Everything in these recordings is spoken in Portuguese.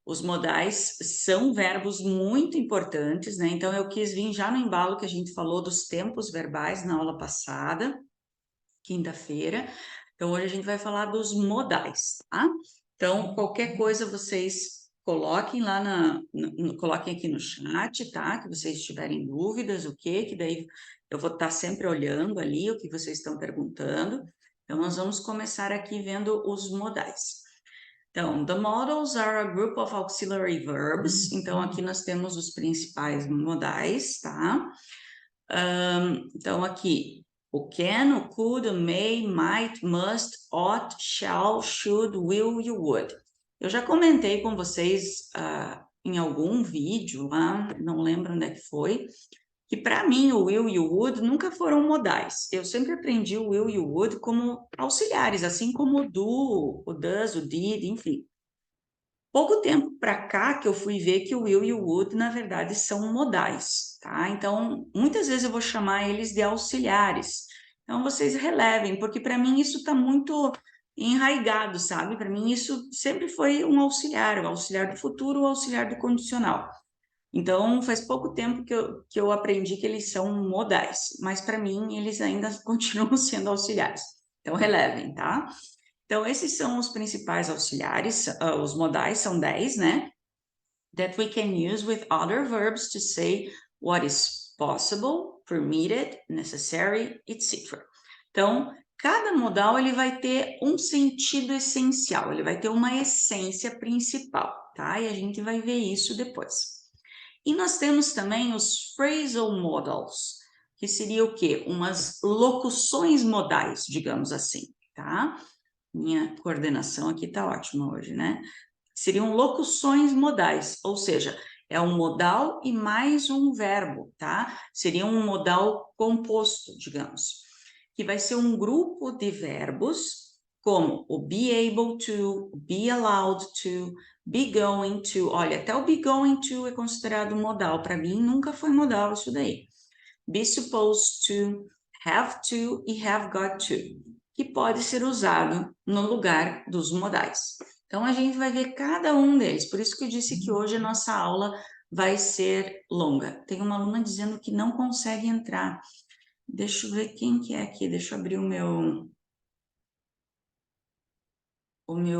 os modais são verbos muito importantes, né? Então, eu quis vir já no embalo que a gente falou dos tempos verbais na aula passada, quinta-feira. Então, hoje a gente vai falar dos modais, tá? Então, qualquer coisa vocês coloquem lá coloquem aqui no chat, tá? Que vocês tiverem dúvidas, que daí eu vou estar sempre olhando ali o que vocês estão perguntando. Então, nós vamos começar aqui vendo os modais. Então, the modals are a group of auxiliary verbs. Então, aqui nós temos os principais modais, tá? Então, aqui, o can, o could, o may, might, must, ought, shall, should, will e o would. Eu já comentei com vocês em algum vídeo lá, não lembro onde é que foi, que para mim o will e o would nunca foram modais. Eu sempre aprendi o will e o would como auxiliares, assim como o do, o does, o did, enfim. Pouco tempo para cá que eu fui ver que o will e o would, na verdade, são modais, tá? Então, muitas vezes eu vou chamar eles de auxiliares. Então, vocês relevem, porque para mim isso está muito enraizado, sabe? Para mim isso sempre foi um auxiliar, o auxiliar do futuro, o auxiliar do condicional. Então, faz pouco tempo que eu aprendi que eles são modais, mas para mim eles ainda continuam sendo auxiliares. Então, relevem, tá? Então, esses são os principais auxiliares, os modais são 10, né? That we can use with other verbs to say what is possible, permitted, necessary, etc. Então, cada modal ele vai ter um sentido essencial, ele vai ter uma essência principal, tá? E a gente vai ver isso depois. E nós temos também os phrasal modals, que seria o quê? Umas locuções modais, digamos assim, tá? Minha coordenação aqui está ótima hoje, né? Seriam locuções modais, ou seja, é um modal e mais um verbo, tá? Seria um modal composto, digamos, que vai ser um grupo de verbos, como o be able to, be allowed to, be going to. Olha, até o be going to é considerado modal. Para mim, nunca foi modal isso daí. Be supposed to, have to e have got to, que pode ser usado no lugar dos modais. Então, a gente vai ver cada um deles. Por isso que eu disse que hoje a nossa aula vai ser longa. Tem uma aluna dizendo que não consegue entrar. Deixa eu ver quem que é aqui. Deixa eu abrir o meu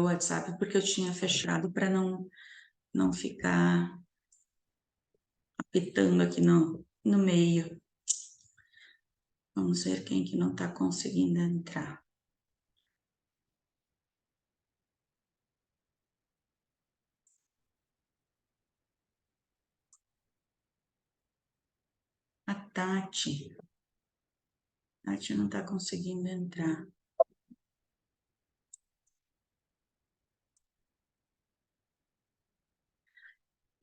WhatsApp, porque eu tinha fechado para não ficar apitando aqui no meio. Vamos ver quem que não está conseguindo entrar. A Tati. A Tati não está conseguindo entrar.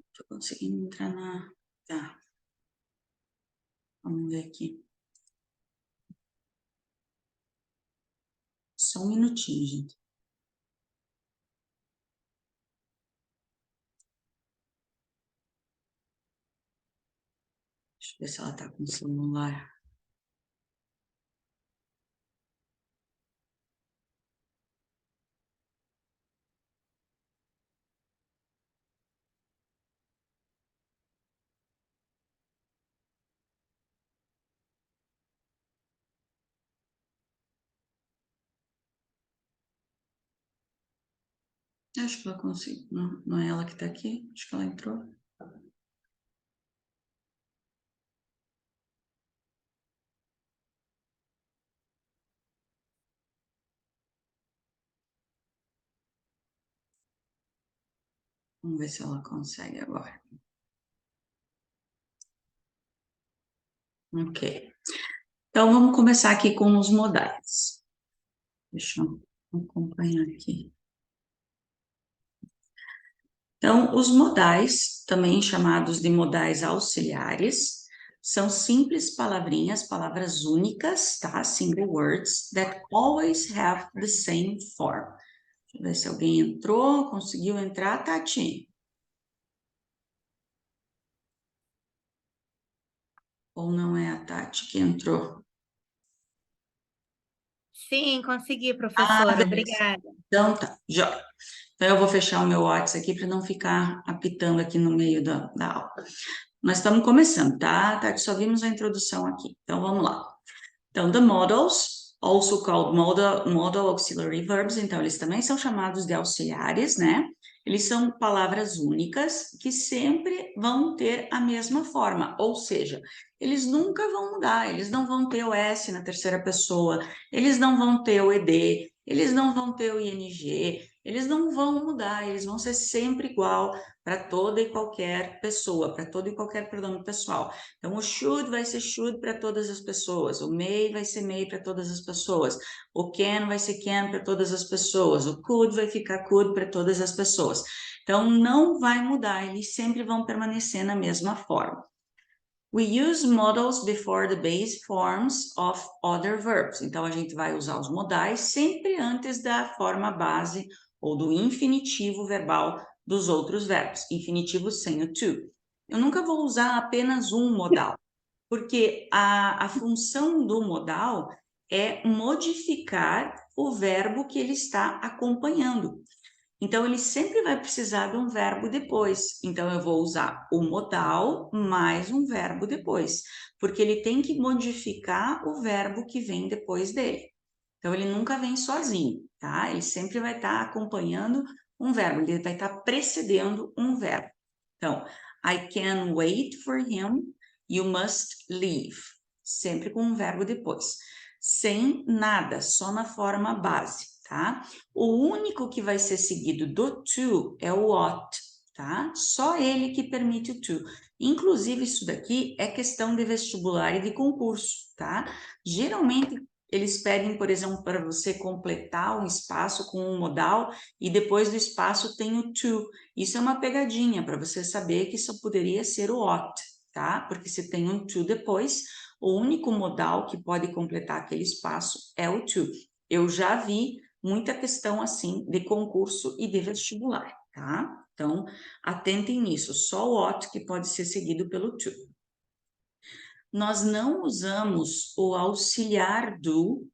Estou conseguindo entrar na... Tá. Vamos ver aqui. Só um minutinho, gente. Deixa eu ver se ela está com o celular. Acho que ela conseguiu. Não é ela que está aqui? Acho que ela entrou. Vamos ver se ela consegue agora. Ok. Então, vamos começar aqui com os modais. Deixa eu acompanhar aqui. Então, os modais, também chamados de modais auxiliares, são simples palavrinhas, palavras únicas, tá? Single words, that always have the same form. Deixa eu ver se alguém entrou, conseguiu entrar, Tati? Ou não é a Tati que entrou? Sim, consegui, professora. Beleza. Obrigada. Então tá, jóia. Então, eu vou fechar o meu WhatsApp aqui para não ficar apitando aqui no meio da aula. Nós estamos começando, tá? Só vimos a introdução aqui. Então, vamos lá. Então, the modals, also called modal auxiliary verbs, então eles também são chamados de auxiliares, né? Eles são palavras únicas que sempre vão ter a mesma forma, ou seja, eles nunca vão mudar, eles não vão ter o S na terceira pessoa, eles não vão ter o ED, eles não vão ter o ING, eles não vão mudar, eles vão ser sempre igual para toda e qualquer pessoa, para todo e qualquer pronome pessoal. Então, o should vai ser should para todas as pessoas, o may vai ser may para todas as pessoas, o can vai ser can para todas as pessoas, o could vai ficar could para todas as pessoas. Então, não vai mudar, eles sempre vão permanecer na mesma forma. We use modals before the base forms of other verbs. Então, a gente vai usar os modais sempre antes da forma base ou do infinitivo verbal dos outros verbos, infinitivo sem o to. Eu nunca vou usar apenas um modal, porque a função do modal é modificar o verbo que ele está acompanhando. Então, ele sempre vai precisar de um verbo depois. Então, eu vou usar o modal mais um verbo depois, porque ele tem que modificar o verbo que vem depois dele. Então, ele nunca vem sozinho, tá? Ele sempre vai estar acompanhando um verbo, ele vai estar precedendo um verbo. Então, I can wait for him, you must leave. Sempre com um verbo depois. Sem nada, só na forma base, tá? O único que vai ser seguido do to é o ought, tá? Só ele que permite o to. Inclusive, isso daqui é questão de vestibular e de concurso, tá? Geralmente, eles pedem, por exemplo, para você completar um espaço com um modal e depois do espaço tem o to. Isso é uma pegadinha para você saber que isso poderia ser o ought, tá? Porque se tem um to depois, o único modal que pode completar aquele espaço é o to. Eu já vi muita questão assim de concurso e de vestibular, tá? Então, atentem nisso, só o ought que pode ser seguido pelo to. Nós não usamos o auxiliar do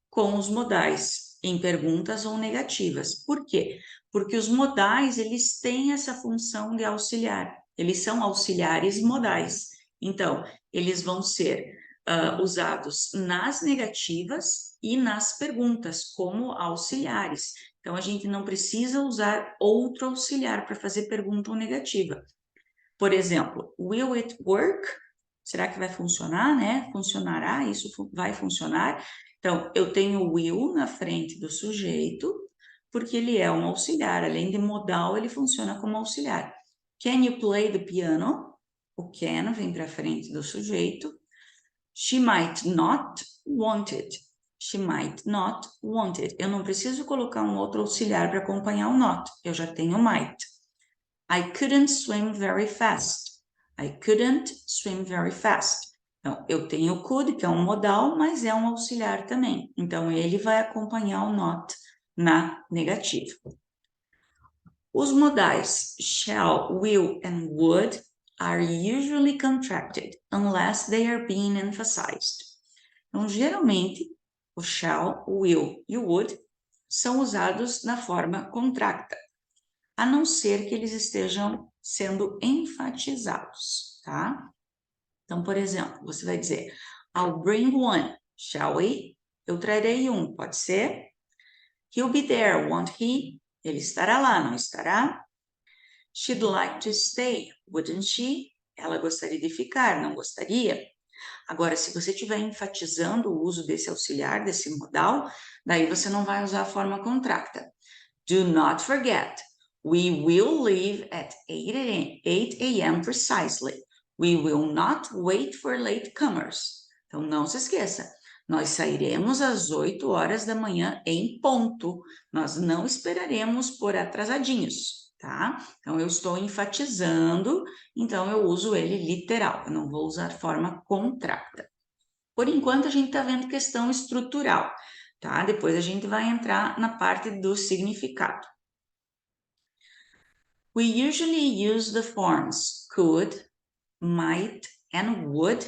com os modais em perguntas ou negativas. Por quê? Porque os modais, eles têm essa função de auxiliar. Eles são auxiliares modais. Então, eles vão ser usados nas negativas e nas perguntas como auxiliares. Então, a gente não precisa usar outro auxiliar para fazer pergunta ou negativa. Por exemplo, will it work? Será que vai funcionar, né? Funcionará? Isso vai funcionar? Então, eu tenho will na frente do sujeito, porque ele é um auxiliar. Além de modal, ele funciona como auxiliar. Can you play the piano? O can vem para frente do sujeito. She might not want it. She might not want it. Eu não preciso colocar um outro auxiliar para acompanhar o not. Eu já tenho might. I couldn't swim very fast. I couldn't swim very fast. Então, eu tenho could, que é um modal, mas é um auxiliar também. Então, ele vai acompanhar o not na negativa. Os modais shall, will, and would are usually contracted unless they are being emphasized. Então, geralmente, o shall, o will e o would são usados na forma contracta, a não ser que eles estejam sendo enfatizados, tá? Então, por exemplo, você vai dizer, I'll bring one, shall we? Eu trarei um, pode ser? He'll be there, won't he? Ele estará lá, não estará? She'd like to stay, wouldn't she? Ela gostaria de ficar, não gostaria? Agora, se você estiver enfatizando o uso desse auxiliar, desse modal, daí você não vai usar a forma contracta. Do not forget, we will leave at 8 a.m. precisely. We will not wait for latecomers. Então, não se esqueça, nós sairemos às 8 horas da manhã em ponto. Nós não esperaremos por atrasadinhos, tá? Então, eu estou enfatizando, então eu uso ele literal. Eu não vou usar forma contracta. Por enquanto, a gente está vendo questão estrutural, tá? Depois a gente vai entrar na parte do significado. We usually use the forms could, might, and would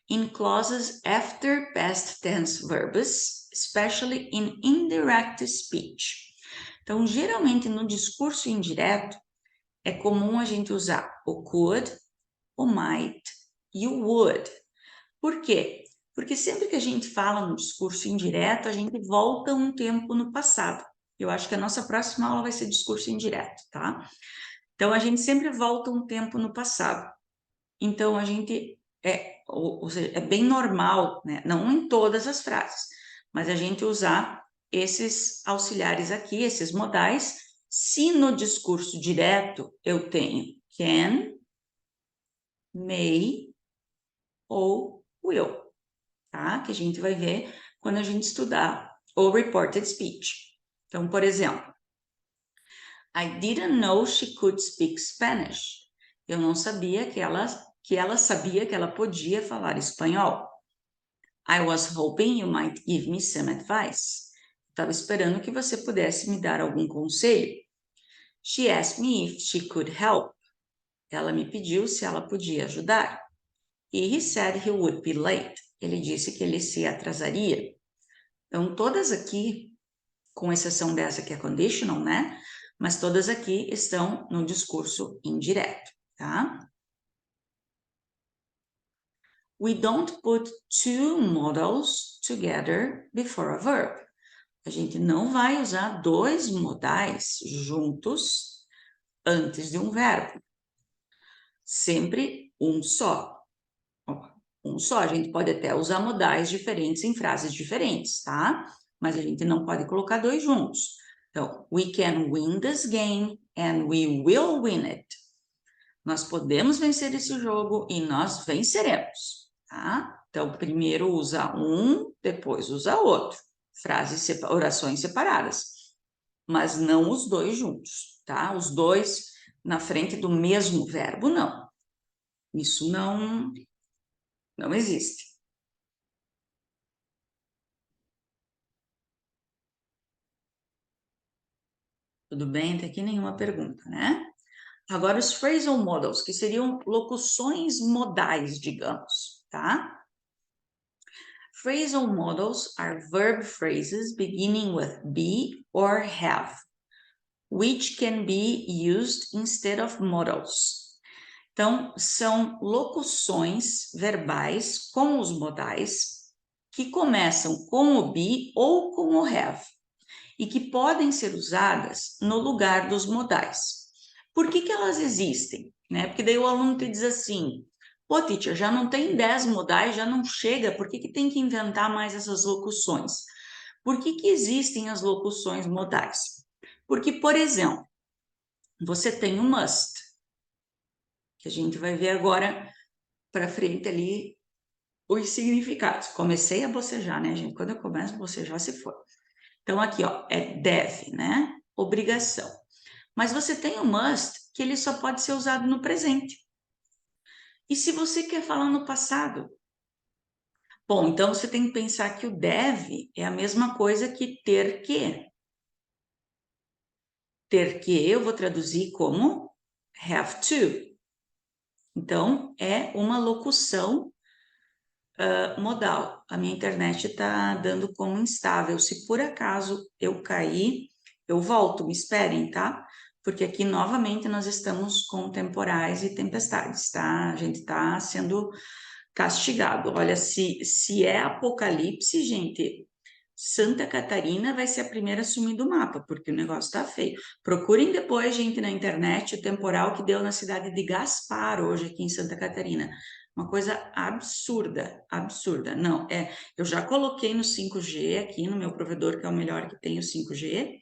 in clauses after past tense verbs, especially in indirect speech. Então, geralmente, no discurso indireto, é comum a gente usar o could, o might e o would. Por quê? Porque sempre que a gente fala no discurso indireto, a gente volta um tempo no passado. Eu acho que a nossa próxima aula vai ser discurso indireto, tá? Então, a gente sempre volta um tempo no passado. Então, a gente ou seja, é bem normal, né? Não em todas as frases, mas a gente usar esses auxiliares aqui, esses modais, se no discurso direto eu tenho can, may ou will, tá? Que a gente vai ver quando a gente estudar o reported speech. Então, por exemplo, I didn't know she could speak Spanish. Eu não sabia que ela sabia que ela podia falar espanhol. I was hoping you might give me some advice. Estava esperando que você pudesse me dar algum conselho. She asked me if she could help. Ela me pediu se ela podia ajudar. He said he would be late. Ele disse que ele se atrasaria. Então, todas aqui, com exceção dessa que é conditional, né? Mas todas aqui estão no discurso indireto, tá? We don't put two modals together before a verb. A gente não vai usar dois modais juntos antes de um verbo. Sempre um só. Um só. A gente pode até usar modais diferentes em frases diferentes, tá? Mas a gente não pode colocar dois juntos. Então, we can win this game and we will win it. Nós podemos vencer esse jogo e nós venceremos, tá? Então, primeiro usa um, depois usa outro. Orações separadas. Mas não os dois juntos, tá? Os dois na frente do mesmo verbo, não. Isso não existe. Tudo bem? Tem aqui nenhuma pergunta, né? Agora, os phrasal modals, que seriam locuções modais, digamos, tá? Phrasal modals are verb phrases beginning with be or have, which can be used instead of modals. Então, são locuções verbais com os modais que começam com o be ou com o have e que podem ser usadas no lugar dos modais. Por que elas existem? Né? Porque daí o aluno te diz assim, pô, teacher, já não tem 10 modais, já não chega, por que tem que inventar mais essas locuções? Por que existem as locuções modais? Porque, por exemplo, você tem o must, que a gente vai ver agora para frente ali os significados. Comecei a bocejar, né, gente? Quando eu começo a bocejar, se for. Então, aqui, ó, é deve, né? Obrigação. Mas você tem o must, que ele só pode ser usado no presente. E se você quer falar no passado? Bom, então você tem que pensar que o deve é a mesma coisa que ter que. Ter que eu vou traduzir como have to. Então, é uma locução modal. A minha internet está dando como instável. Se por acaso eu cair, eu volto, me esperem, tá? Porque aqui novamente nós estamos com temporais e tempestades, tá? A gente está sendo castigado. Olha, se é apocalipse, gente, Santa Catarina vai ser a primeira a sumir do mapa, porque o negócio tá feio. Procurem depois, gente, na internet, o temporal que deu na cidade de Gaspar, hoje aqui em Santa Catarina. Uma coisa absurda, absurda. Não, eu já coloquei no 5G aqui no meu provedor, que é o melhor que tem o 5G.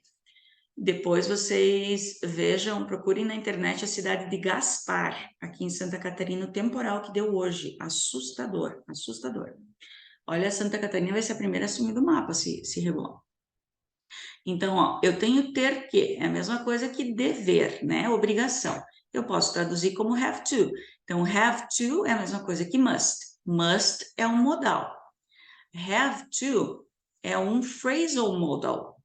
Depois vocês vejam, procurem na internet a cidade de Gaspar, aqui em Santa Catarina, o temporal que deu hoje. Assustador, assustador. Olha, Santa Catarina vai ser a primeira a sumir do mapa se regular. Então, ó, eu tenho ter que, é a mesma coisa que dever, né? Obrigação. Eu posso traduzir como have to. Então, have to é a mesma coisa que must. Must é um modal. Have to é um phrasal modal.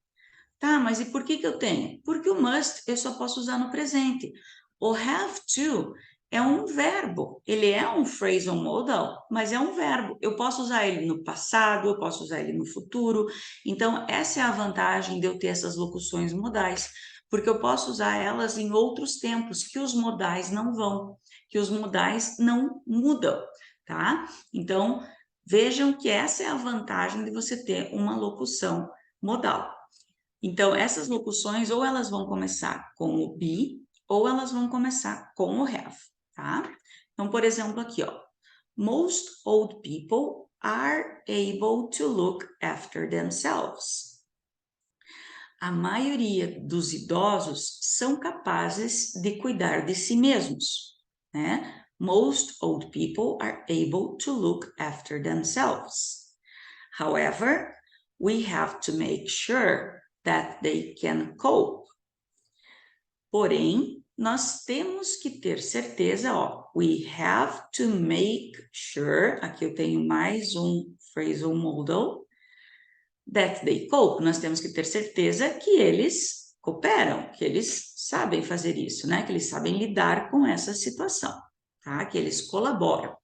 Tá, mas e por que eu tenho? Porque o must eu só posso usar no presente. O have to é um verbo, ele é um phrasal modal, mas é um verbo. Eu posso usar ele no passado, eu posso usar ele no futuro. Então, essa é a vantagem de eu ter essas locuções modais, porque eu posso usar elas em outros tempos que os modais não vão, que os modais não mudam, tá? Então, vejam que essa é a vantagem de você ter uma locução modal. Então, essas locuções, ou elas vão começar com o be, ou elas vão começar com o have, tá? Então, por exemplo, aqui, ó. Most old people are able to look after themselves. A maioria dos idosos são capazes de cuidar de si mesmos, né? Most old people are able to look after themselves. However, we have to make sure that they can cope. Porém, nós temos que ter certeza, ó, we have to make sure, aqui eu tenho mais um phrasal modal, that they cope, nós temos que ter certeza que eles cooperam, que eles sabem fazer isso, né? Que eles sabem lidar com essa situação, tá? Que eles colaboram.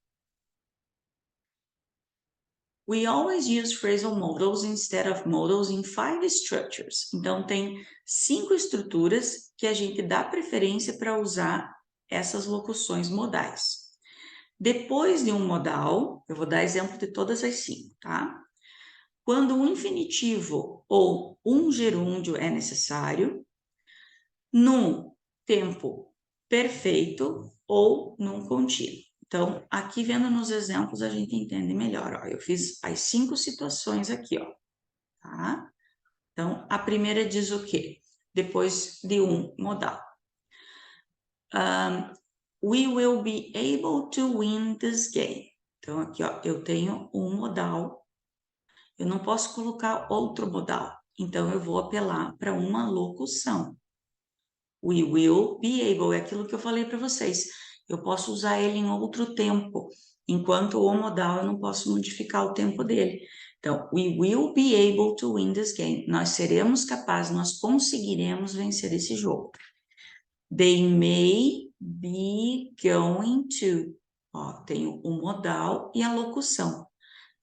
We always use phrasal modals instead of modals in 5 structures. Então, tem 5 estruturas que a gente dá preferência para usar essas locuções modais. Depois de um modal, eu vou dar exemplo de todas as 5, tá? Quando um infinitivo ou um gerúndio é necessário, num tempo perfeito ou num contínuo. Então, aqui vendo nos exemplos, a gente entende melhor. Ó. Eu fiz as 5 situações aqui, ó, tá? Então, a primeira diz o quê? Depois de um modal. We will be able to win this game. Então, aqui, ó, eu tenho um modal. Eu não posso colocar outro modal. Então, eu vou apelar para uma locução. We will be able, é aquilo que eu falei para vocês. Eu posso usar ele em outro tempo, enquanto o modal eu não posso modificar o tempo dele. Então, we will be able to win this game. Nós seremos capazes, nós conseguiremos vencer esse jogo. They may be going to. Ó, tenho o modal e a locução.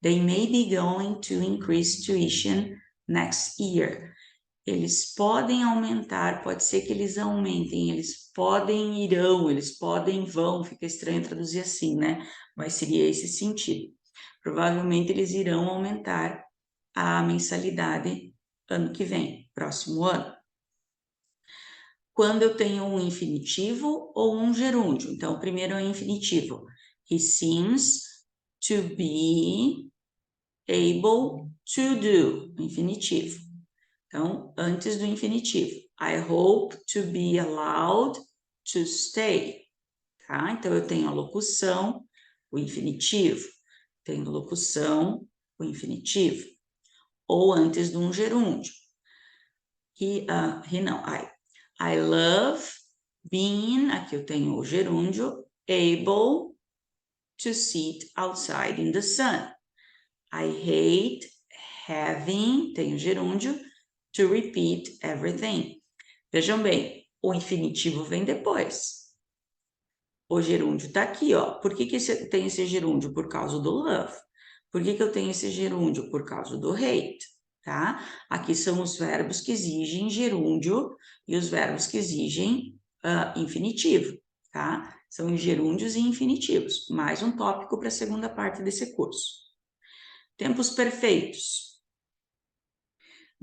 They may be going to increase tuition next year. Eles podem aumentar, pode ser que eles aumentem, eles podem irão, eles podem vão, fica estranho traduzir assim, né? Mas seria esse sentido. Provavelmente eles irão aumentar a mensalidade ano que vem, próximo ano. Quando eu tenho um infinitivo ou um gerúndio. Então, o primeiro é o infinitivo. He seems to be able to do, infinitivo. Então, antes do infinitivo. I hope to be allowed to stay. Tá? Então, eu tenho a locução, o infinitivo. Tenho a locução, o infinitivo. Ou antes de um gerúndio. I love being, aqui eu tenho o gerúndio, able to sit outside in the sun. I hate having, tenho gerúndio, to repeat everything. Vejam bem, o infinitivo vem depois. O gerúndio está aqui, ó. Por que tem esse gerúndio? Por causa do love. Por que eu tenho esse gerúndio? Por causa do hate, tá? Aqui são os verbos que exigem gerúndio e os verbos que exigem infinitivo, tá? São gerúndios e infinitivos. Mais um tópico para a segunda parte desse curso. Tempos perfeitos.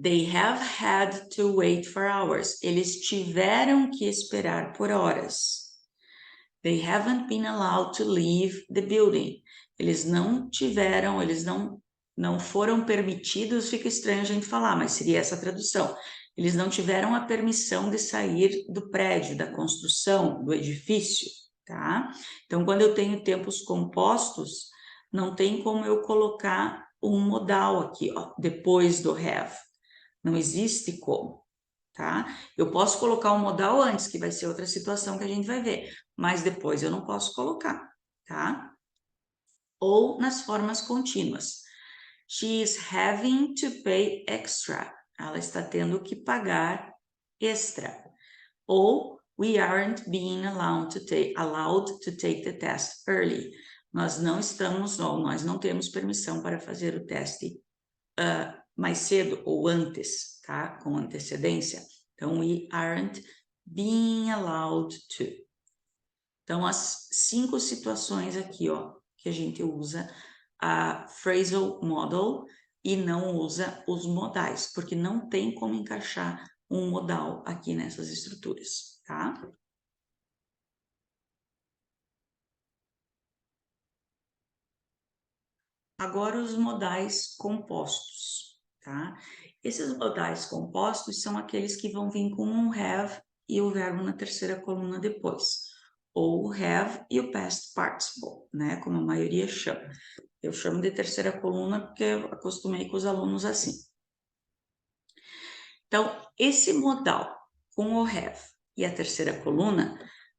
They have had to wait for hours. Eles tiveram que esperar por horas. They haven't been allowed to leave the building. Eles não tiveram, eles não foram permitidos, fica estranho a gente falar, mas seria essa a tradução. Eles não tiveram a permissão de sair do prédio, da construção, do edifício, tá? Então, quando eu tenho tempos compostos, não tem como eu colocar um modal aqui, ó, depois do have. Não existe como, tá? Eu posso colocar um modal antes, que vai ser outra situação que a gente vai ver, mas depois eu não posso colocar, tá? Ou nas formas contínuas. She is having to pay extra. Ela está tendo que pagar extra. Ou We aren't being allowed to take the test early. Nós não temos permissão para fazer o teste mais cedo ou antes, tá? Com antecedência. Então, we aren't being allowed to. Então, as 5 situações aqui, ó, que a gente usa a phrasal model e não usa os modais, porque não tem como encaixar um modal aqui nessas estruturas, tá? Agora os modais compostos, tá? Esses modais compostos são aqueles que vão vir com um have e o verbo na terceira coluna depois. Ou o have e o past participle, né? Como a maioria chama. Eu chamo de terceira coluna porque eu acostumei com os alunos assim. Então, esse modal com o have e a terceira coluna,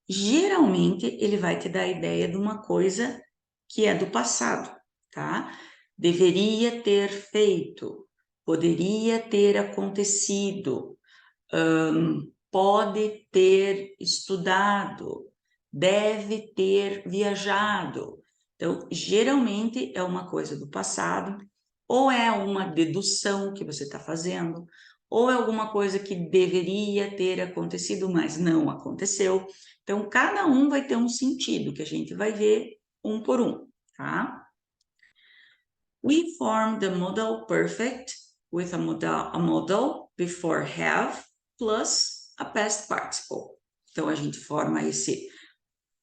geralmente ele vai te dar a ideia de uma coisa que é do passado, tá? Deveria ter feito, poderia ter acontecido, pode ter estudado, deve ter viajado. Então, geralmente é uma coisa do passado, ou é uma dedução que você está fazendo, ou é alguma coisa que deveria ter acontecido, mas não aconteceu. Então, cada um vai ter um sentido que a gente vai ver um por um, tá? We form the modal perfect with a modal before have plus a past participle. Então, a gente forma esse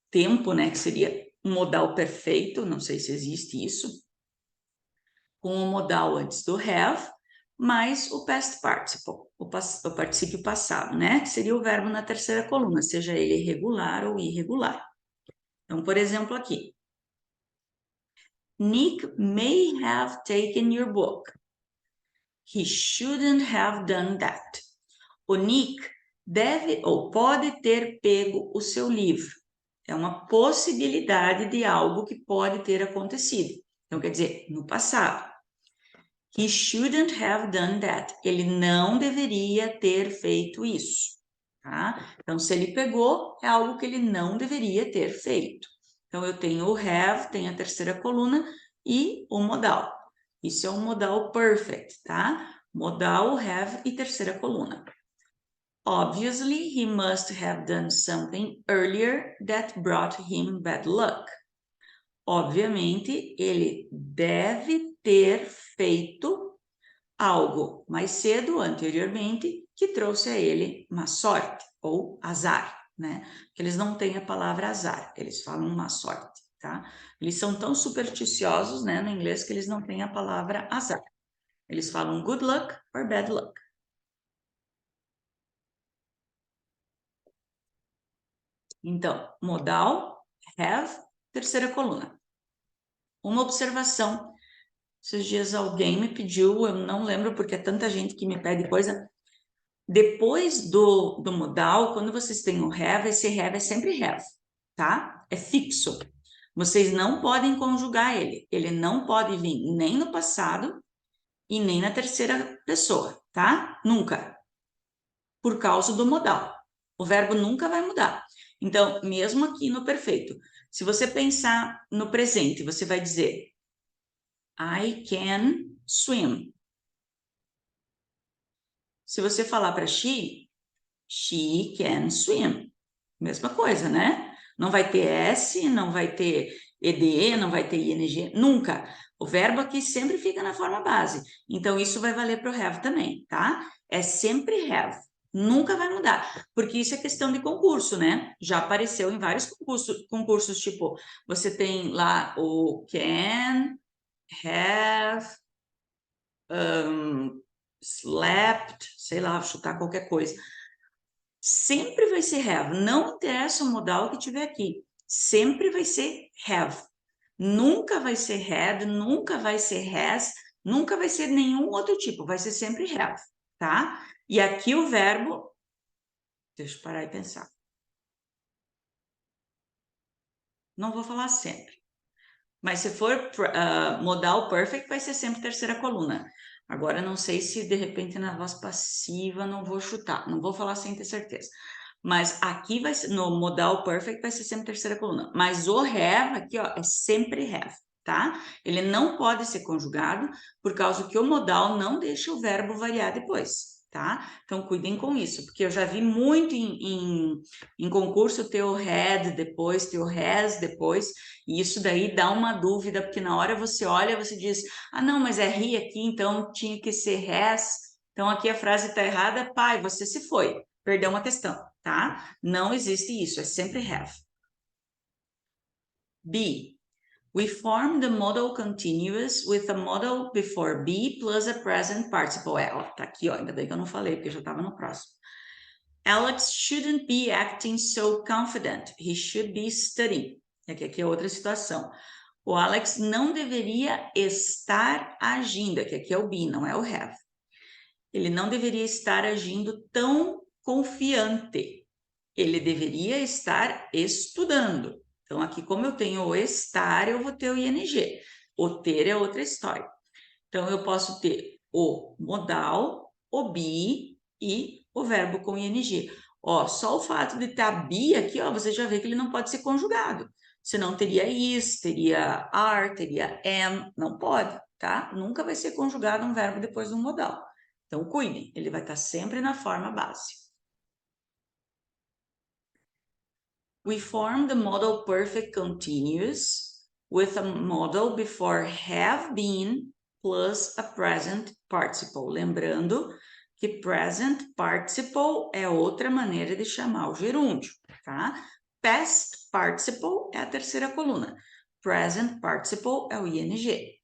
tempo, né, que seria um modal perfeito, não sei se existe isso, com o modal antes do have, mais o past participle, o particípio passado, né, que seria o verbo na terceira coluna, seja ele regular ou irregular. Então, por exemplo, aqui, Nick may have taken your book. He shouldn't have done that. O Nick deve ou pode ter pego o seu livro. É uma possibilidade de algo que pode ter acontecido. Então, quer dizer, no passado. He shouldn't have done that. Ele não deveria ter feito isso. Tá? Então, se ele pegou, é algo que ele não deveria ter feito. Então, eu tenho o have, tenho a terceira coluna e o modal. Isso é um modal perfect, tá? Modal, have e terceira coluna. Obviously, he must have done something earlier that brought him bad luck. Obviamente, ele deve ter feito algo mais cedo, anteriormente, que trouxe a ele má sorte ou azar, né? Porque eles não têm a palavra azar, eles falam má sorte, tá? Eles são tão supersticiosos, né, no inglês, que eles não têm a palavra azar. Eles falam good luck or bad luck. Então, modal, have, terceira coluna. Uma observação. Esses dias alguém me pediu, eu não lembro porque é tanta gente que me pede coisa. Depois do modal, quando vocês têm o have, esse have é sempre have, tá? É fixo. Vocês não podem conjugar ele. Ele não pode vir nem no passado e nem na terceira pessoa, tá? Nunca. Por causa do modal. O verbo nunca vai mudar. Então, mesmo aqui no perfeito, se você pensar no presente, você vai dizer I can swim. Se você falar para she can swim. Mesma coisa, né? Não vai ter S, não vai ter EDE, não vai ter ING, nunca. O verbo aqui sempre fica na forma base. Então, isso vai valer para o have também, tá? É sempre have. Nunca vai mudar, porque isso é questão de concurso, né? Já apareceu em vários concursos tipo, você tem lá o can, have, slept, sei lá, chutar qualquer coisa. Sempre vai ser have, não interessa o modal que tiver aqui, sempre vai ser have. Nunca vai ser had, nunca vai ser has, nunca vai ser nenhum outro tipo, vai ser sempre have, tá? E aqui o verbo, deixa eu parar e pensar. Não vou falar sempre. Mas se for modal perfect, vai ser sempre terceira coluna. Agora, não sei se de repente na voz passiva não vou chutar, não vou falar sem ter certeza. Mas aqui vai ser, no modal perfect vai ser sempre terceira coluna. Mas o have aqui, ó, é sempre have, tá? Ele não pode ser conjugado por causa que o modal não deixa o verbo variar depois, tá? Então, cuidem com isso, porque eu já vi muito em concurso ter o had depois, ter o has depois, e isso daí dá uma dúvida, porque na hora você olha, você diz, ah, não, mas é he aqui, então tinha que ser has. Então, aqui a frase está errada, pai, você se foi, perdeu uma questão, tá? Não existe isso, é sempre have. B. We form the modal continuous with a modal before be plus a present participle. Ó, tá aqui, ó, ainda bem que eu não falei, porque eu já estava no próximo. Alex shouldn't be acting so confident. He should be studying. Aqui é outra situação. O Alex não deveria estar agindo. Aqui é o be, não é o have. Ele não deveria estar agindo tão confiante. Ele deveria estar estudando. Então, aqui, como eu tenho o estar, eu vou ter o ing. O ter é outra história. Então, eu posso ter o modal, o be e o verbo com ing. Ó, só o fato de estar be aqui, ó, você já vê que ele não pode ser conjugado. Senão teria is, teria are, teria am, não pode, tá? Nunca vai ser conjugado um verbo depois de um modal. Então, cuidem, ele vai estar sempre na forma base. We form the modal perfect continuous with a modal before have been plus a present participle. Lembrando que present participle é outra maneira de chamar o gerúndio, tá? Past participle é a terceira coluna. Present participle é o ing.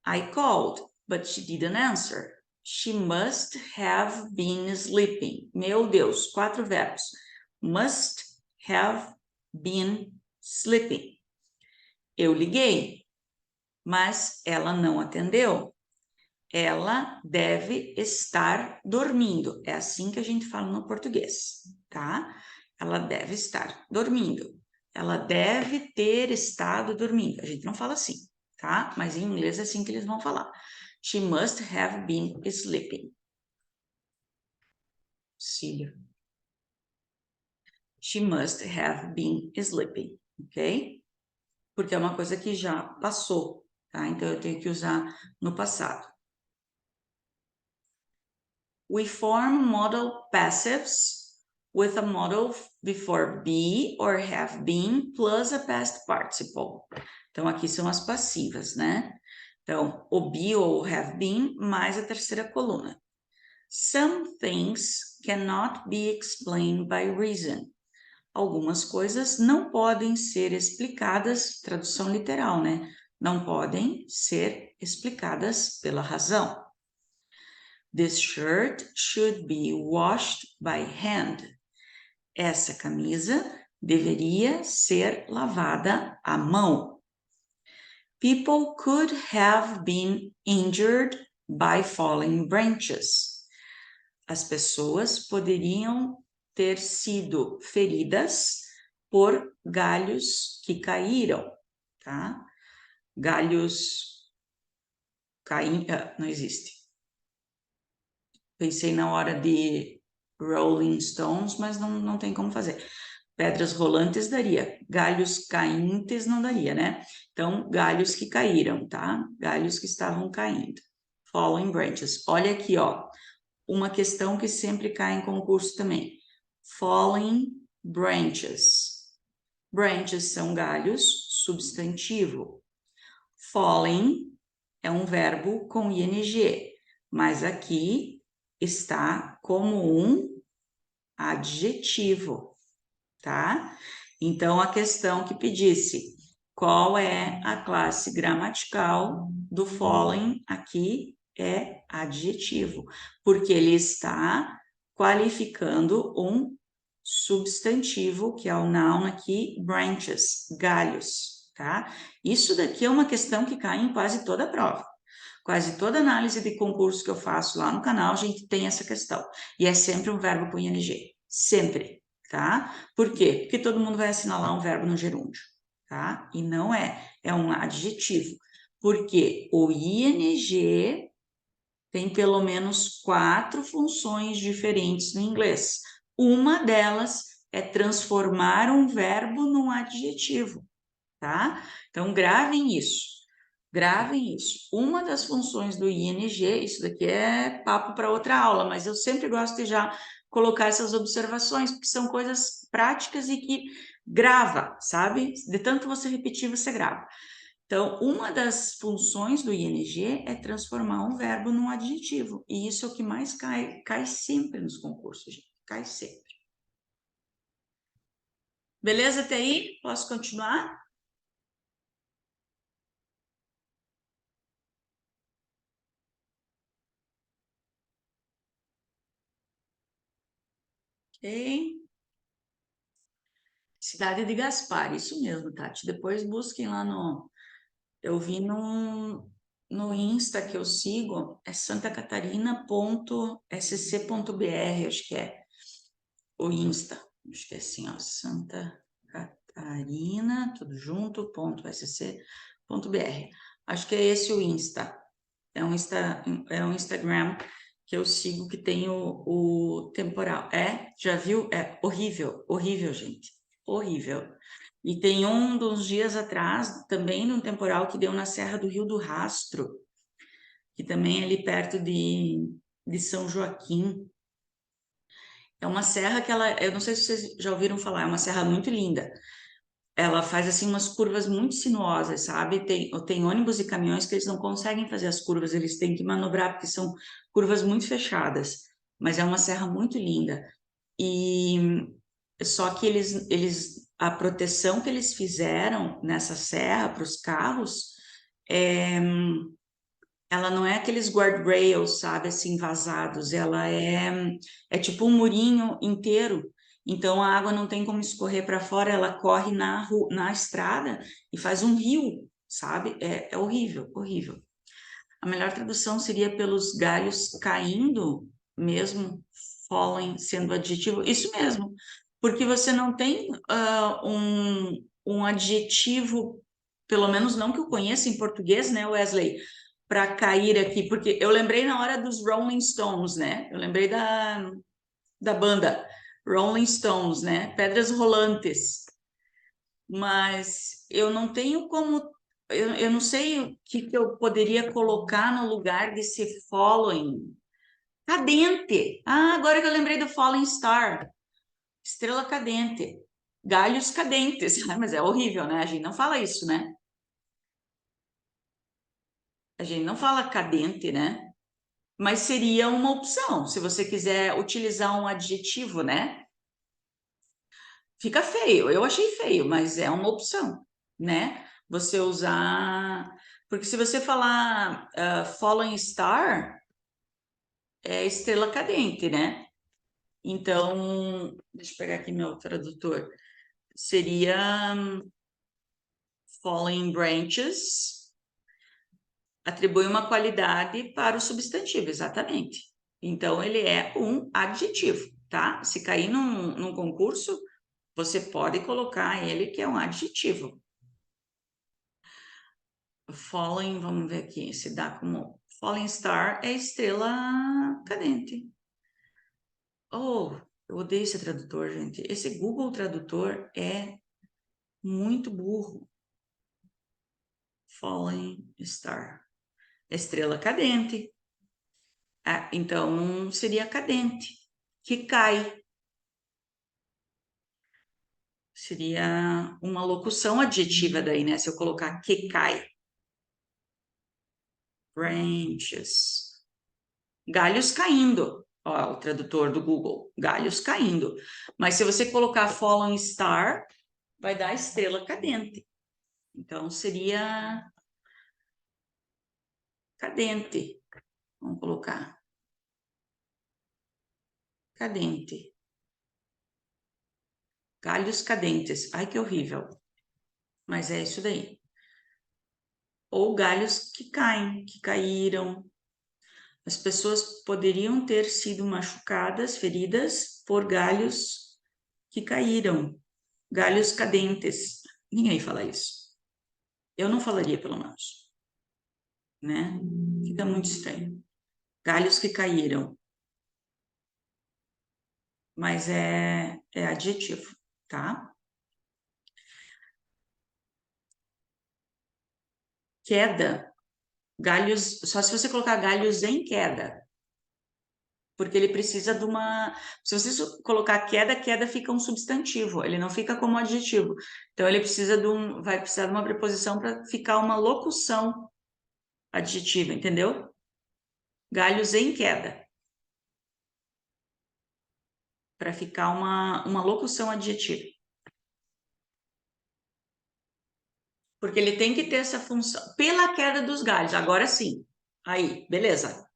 I called, but she didn't answer. She must have been sleeping. Meu Deus, 4 verbos. Must have been sleeping. Eu liguei, mas ela não atendeu. Ela deve estar dormindo. É assim que a gente fala no português, tá? Ela deve estar dormindo. Ela deve ter estado dormindo. A gente não fala assim, tá? Mas em inglês é assim que eles vão falar. She must have been sleeping. Cílio. She must have been sleeping, ok? Porque é uma coisa que já passou, tá? Então eu tenho que usar no passado. We form modal passives with a modal before be or have been plus a past participle. Então aqui são as passivas, né? Então o be ou have been mais a terceira coluna. Some things cannot be explained by reason. Algumas coisas não podem ser explicadas, tradução literal, né? Não podem ser explicadas pela razão. This shirt should be washed by hand. Essa camisa deveria ser lavada à mão. People could have been injured by falling branches. As pessoas poderiam ter sido feridas por galhos que caíram, tá? Galhos caem, não existe. Pensei na hora de Rolling Stones, mas não tem como fazer. Pedras rolantes daria, galhos caintes não daria, né? Então, galhos que caíram, tá? Galhos que estavam caindo. Falling branches. Olha aqui, ó. Uma questão que sempre cai em concurso também. Falling branches. Branches são galhos, substantivo. Falling é um verbo com ing, mas aqui está como um adjetivo, tá? Então, a questão que pedisse, qual é a classe gramatical do falling aqui é adjetivo, porque ele está qualificando um substantivo, que é o noun aqui, branches, galhos, tá? Isso daqui é uma questão que cai em quase toda a prova. Quase toda análise de concurso que eu faço lá no canal, a gente tem essa questão. E é sempre um verbo com ing. Sempre, tá? Por quê? Porque todo mundo vai assinalar um verbo no gerúndio, tá? E não é, é um adjetivo. Porque o ing tem pelo menos 4 funções diferentes no inglês. Uma delas é transformar um verbo num adjetivo, tá? Então, gravem isso. Gravem isso. Uma das funções do ING, isso daqui é papo para outra aula, mas eu sempre gosto de já colocar essas observações, porque são coisas práticas e que grava, sabe? De tanto você repetir, você grava. Então, uma das funções do ING é transformar um verbo num adjetivo. E isso é o que mais cai sempre nos concursos, gente. Cai sempre. Beleza até aí? Posso continuar? Ok. Cidade de Gaspar, isso mesmo, Tati. Depois busquem lá no. Eu vi no Insta que eu sigo, é santacatarina.sc.br, acho que é o Insta. Acho que é assim, ó, Santa Catarina, tudo junto, .sc.br. Acho que é esse o Insta. É um Instagram que eu sigo que tem o temporal. Já viu? É horrível, horrível, gente. Horrível. E tem um dos dias atrás, também num temporal que deu na Serra do Rio do Rastro, que também é ali perto de São Joaquim. É uma serra que ela, eu não sei se vocês já ouviram falar, é uma serra muito linda. Ela faz assim umas curvas muito sinuosas, sabe? Tem ônibus e caminhões que eles não conseguem fazer as curvas, eles têm que manobrar porque são curvas muito fechadas. Mas é uma serra muito linda. E só que a proteção que eles fizeram nessa serra para os carros, é, ela não é aqueles guardrails, sabe, assim, vazados, ela é tipo um murinho inteiro. Então a água não tem como escorrer para fora, ela corre na estrada e faz um rio, sabe? É horrível, horrível. A melhor tradução seria pelos galhos caindo, mesmo fallen sendo adjetivo. Isso mesmo, porque você não tem um adjetivo, pelo menos não que eu conheça em português, né, Wesley, para cair aqui, porque eu lembrei na hora dos Rolling Stones, né? Eu lembrei da banda Rolling Stones, né? Pedras Rolantes, mas eu não tenho como, eu não sei o que eu poderia colocar no lugar desse following. Cadente. Ah, agora que eu lembrei do Falling Star. Estrela cadente. Galhos cadentes. Ai, mas é horrível, né? A gente não fala isso, né? A gente não fala cadente, né? Mas seria uma opção, se você quiser utilizar um adjetivo, né? Fica feio. Eu achei feio, mas é uma opção, né? Você usar. Porque se você falar Fallen Star, é estrela cadente, né? Então, deixa eu pegar aqui meu tradutor. Seria Fallen Branches, atribui uma qualidade para o substantivo, exatamente. Então, ele é um adjetivo, tá? Se cair num concurso, você pode colocar ele que é um adjetivo. Falling, vamos ver aqui, se dá como Falling Star é estrela cadente. Oh, eu odeio esse tradutor, gente. Esse Google Tradutor é muito burro. Falling Star, estrela cadente. Ah, então seria cadente, que cai. Seria uma locução adjetiva daí, né? Se eu colocar que cai. Branches. Galhos caindo. Ó, o tradutor do Google. Galhos caindo. Mas se você colocar fallen star, vai dar estrela cadente. Então seria cadente. Vamos colocar cadente. Galhos cadentes. Ai, que horrível. Mas é isso daí. Ou galhos que caem, que caíram. As pessoas poderiam ter sido machucadas, feridas por galhos que caíram, galhos cadentes. Ninguém fala isso. Eu não falaria, pelo menos, né? Fica muito estranho. Galhos que caíram. mas é adjetivo, tá? Queda, galhos, só se você colocar galhos em queda, porque ele precisa de uma... Se você colocar queda, queda fica um substantivo, ele não fica como adjetivo. Então, ele precisa de vai precisar de uma preposição para ficar uma locução adjetiva, entendeu? Galhos em queda, para ficar uma locução adjetiva. Porque ele tem que ter essa função. Pela queda dos galhos, agora sim. Aí, beleza.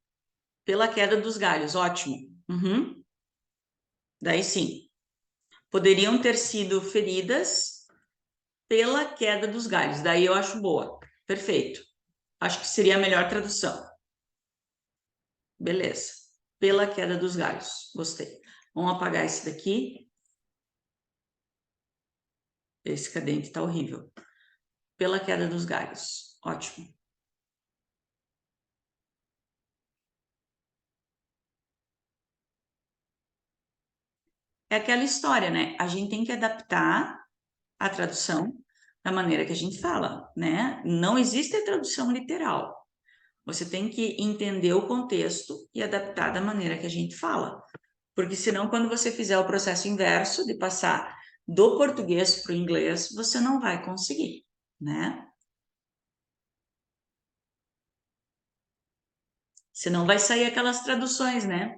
Pela queda dos galhos, ótimo. Uhum. Daí sim. Poderiam ter sido feridas pela queda dos galhos. Daí eu acho boa. Perfeito. Acho que seria a melhor tradução. Beleza. Pela queda dos galhos. Gostei. Vamos apagar esse daqui. Esse cadente tá horrível. Pela queda dos galhos. Ótimo. É aquela história, né? A gente tem que adaptar a tradução da maneira que a gente fala, né? Não existe a tradução literal. Você tem que entender o contexto e adaptar da maneira que a gente fala. Porque senão, quando você fizer o processo inverso de passar do português para o inglês, você não vai conseguir, né? Senão vai sair aquelas traduções, né?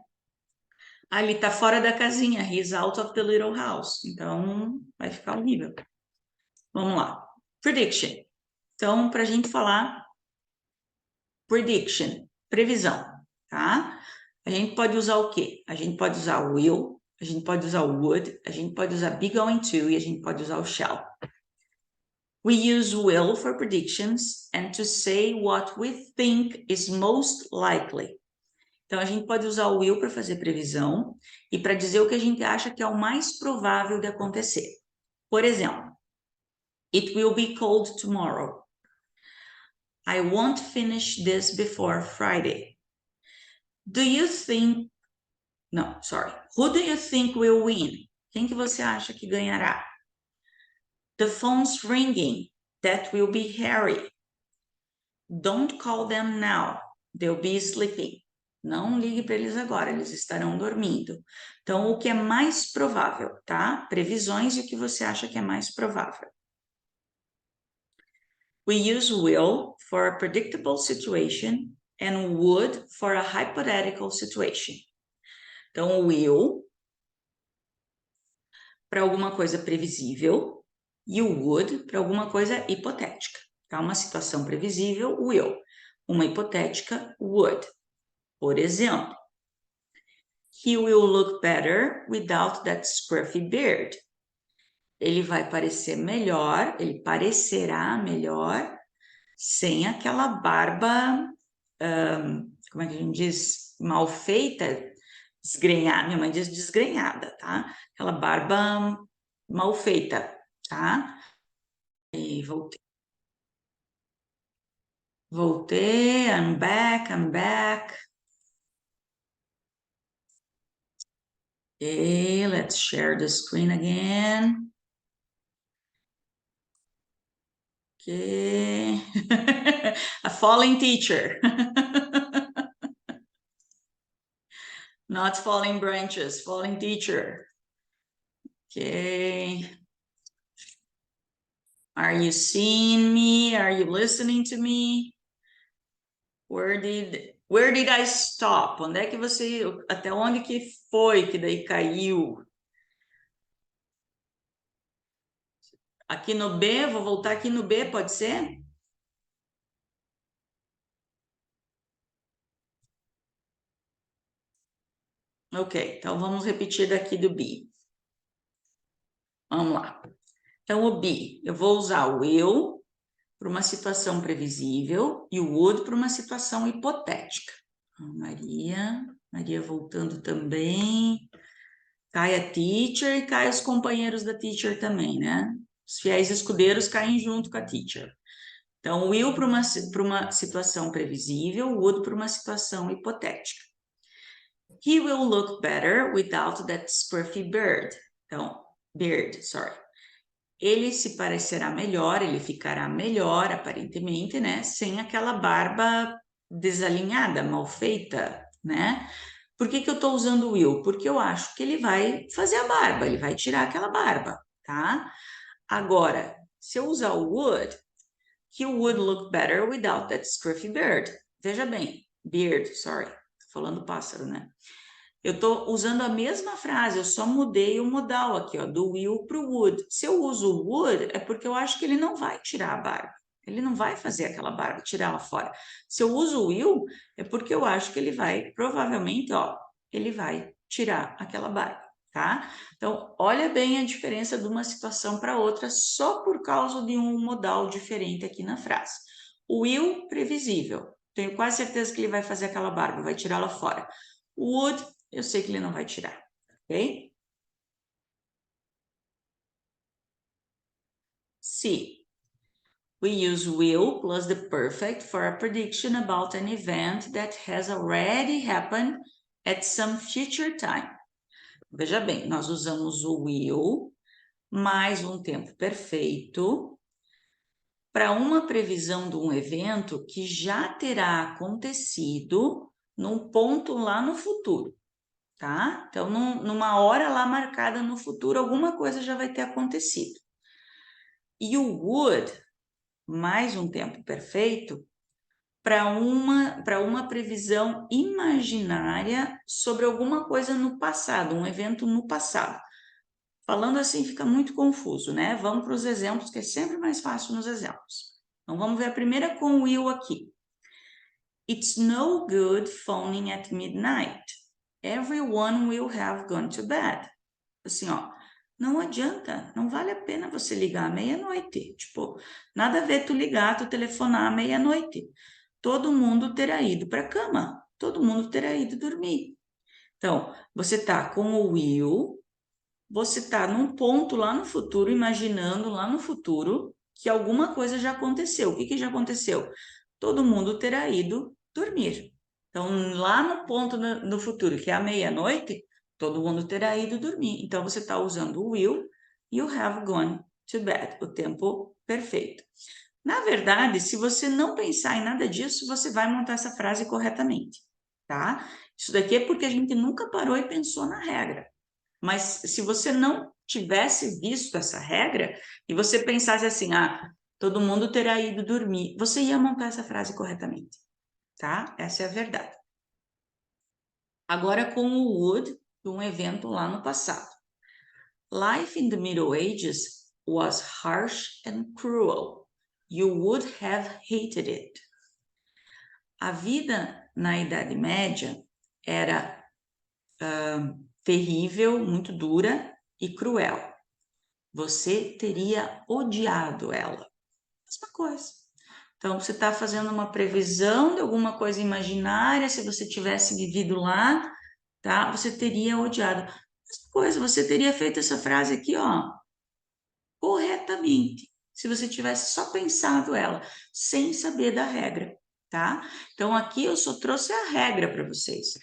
Ah, ele tá fora da casinha, he's out of the little house. Então, vai ficar horrível. Vamos lá. Prediction. Então, para a gente falar prediction, previsão, tá? A gente pode usar o quê? A gente pode usar o will, a gente pode usar o would, a gente pode usar be going to e a gente pode usar o shall. We use will for predictions and to say what we think is most likely. Então, a gente pode usar o will para fazer previsão e para dizer o que a gente acha que é o mais provável de acontecer. Por exemplo, it will be cold tomorrow. I won't finish this before Friday. Do you think... Não, sorry. Who do you think will win? Quem que você acha que ganhará? The phone's ringing. That will be Harry. Don't call them now. They'll be sleeping. Não ligue para eles agora, eles estarão dormindo. Então, o que é mais provável, tá? Previsões e o que você acha que é mais provável. We use will for a predictable situation and would for a hypothetical situation. Então, o will para alguma coisa previsível e o would para alguma coisa hipotética. Tá? Uma situação previsível, will. Uma hipotética, would. Por exemplo, he will look better without that scruffy beard. Ele vai parecer melhor, ele parecerá melhor sem aquela barba, como é que a gente diz? Mal feita, desgrenhada. Minha mãe diz desgrenhada, tá? Aquela barba mal feita, tá? E voltei. Voltei, I'm back, I'm back. Okay, let's share the screen again. Okay. A falling teacher. Not falling branches, falling teacher. Okay. Are you seeing me? Are you listening to me? Where did I stop? Onde é que você, até onde que foi que daí caiu? Aqui no B, vou voltar aqui no B, pode ser? Ok, então vamos repetir daqui do B. Vamos lá. Então, o be, eu vou usar o will para uma situação previsível e o would para uma situação hipotética. Maria voltando também. Cai a teacher e cai os companheiros da teacher também, né? Os fiéis escudeiros caem junto com a teacher. Então, will para uma situação previsível, would para uma situação hipotética. He will look better without that scruffy beard. Então, beard, sorry. Ele se parecerá melhor, ele ficará melhor, aparentemente, né? Sem aquela barba desalinhada, mal feita, né? Por que que eu estou usando o will? Porque eu acho que ele vai fazer a barba, ele vai tirar aquela barba, tá? Agora, se eu usar o would, he would look better without that scruffy beard. Veja bem, beard, sorry, tô falando pássaro, né? Eu estou usando a mesma frase, eu só mudei o modal aqui, ó, do will para o would. Se eu uso o would, é porque eu acho que ele não vai tirar a barba. Ele não vai fazer aquela barba, tirar ela fora. Se eu uso o will, é porque eu acho que ele vai, provavelmente, ó, ele vai tirar aquela barba, tá? Então, olha bem a diferença de uma situação para outra só por causa de um modal diferente aqui na frase. O will, previsível. Tenho quase certeza que ele vai fazer aquela barba, vai tirá-la fora. O would, eu sei que ele não vai tirar, ok? C. We use will plus the perfect for a prediction about an event that has already happened at some future time. Veja bem, nós usamos o will mais um tempo perfeito para uma previsão de um evento que já terá acontecido num ponto lá no futuro, tá? Então, numa hora lá marcada no futuro, alguma coisa já vai ter acontecido. E o would, mais um tempo perfeito, para uma previsão imaginária sobre alguma coisa no passado, um evento no passado. Falando assim fica muito confuso, né? Vamos para os exemplos, que é sempre mais fácil nos exemplos. Então, vamos ver a primeira com o will aqui. It's no good phoning at midnight. Everyone will have gone to bed. Assim, ó, não adianta, não vale a pena você ligar à meia-noite. Tipo, nada a ver tu ligar, tu telefonar à meia-noite. Todo mundo terá ido para a cama, todo mundo terá ido dormir. Então, você tá com o will, você tá num ponto lá no futuro, imaginando lá no futuro que alguma coisa já aconteceu. O que que já aconteceu? Todo mundo terá ido dormir. Então, lá no ponto no futuro, que é a meia-noite, todo mundo terá ido dormir. Então, você está usando o will, you have gone to bed, o tempo perfeito. Na verdade, se você não pensar em nada disso, você vai montar essa frase corretamente, tá? Isso daqui é porque a gente nunca parou e pensou na regra. Mas se você não tivesse visto essa regra e você pensasse assim, ah, todo mundo terá ido dormir, você ia montar essa frase corretamente, tá? Essa é a verdade. Agora com o would, de um evento lá no passado. Life in the Middle Ages was harsh and cruel. You would have hated it. A vida na Idade Média era terrível, muito dura e cruel. Você teria odiado ela. Mesma coisa. Então, você está fazendo uma previsão de alguma coisa imaginária, se você tivesse vivido lá, tá? Você teria odiado. Mesma coisa, você teria feito essa frase aqui, ó, corretamente, se você tivesse só pensado ela, sem saber da regra, tá? Então, aqui eu só trouxe a regra para vocês,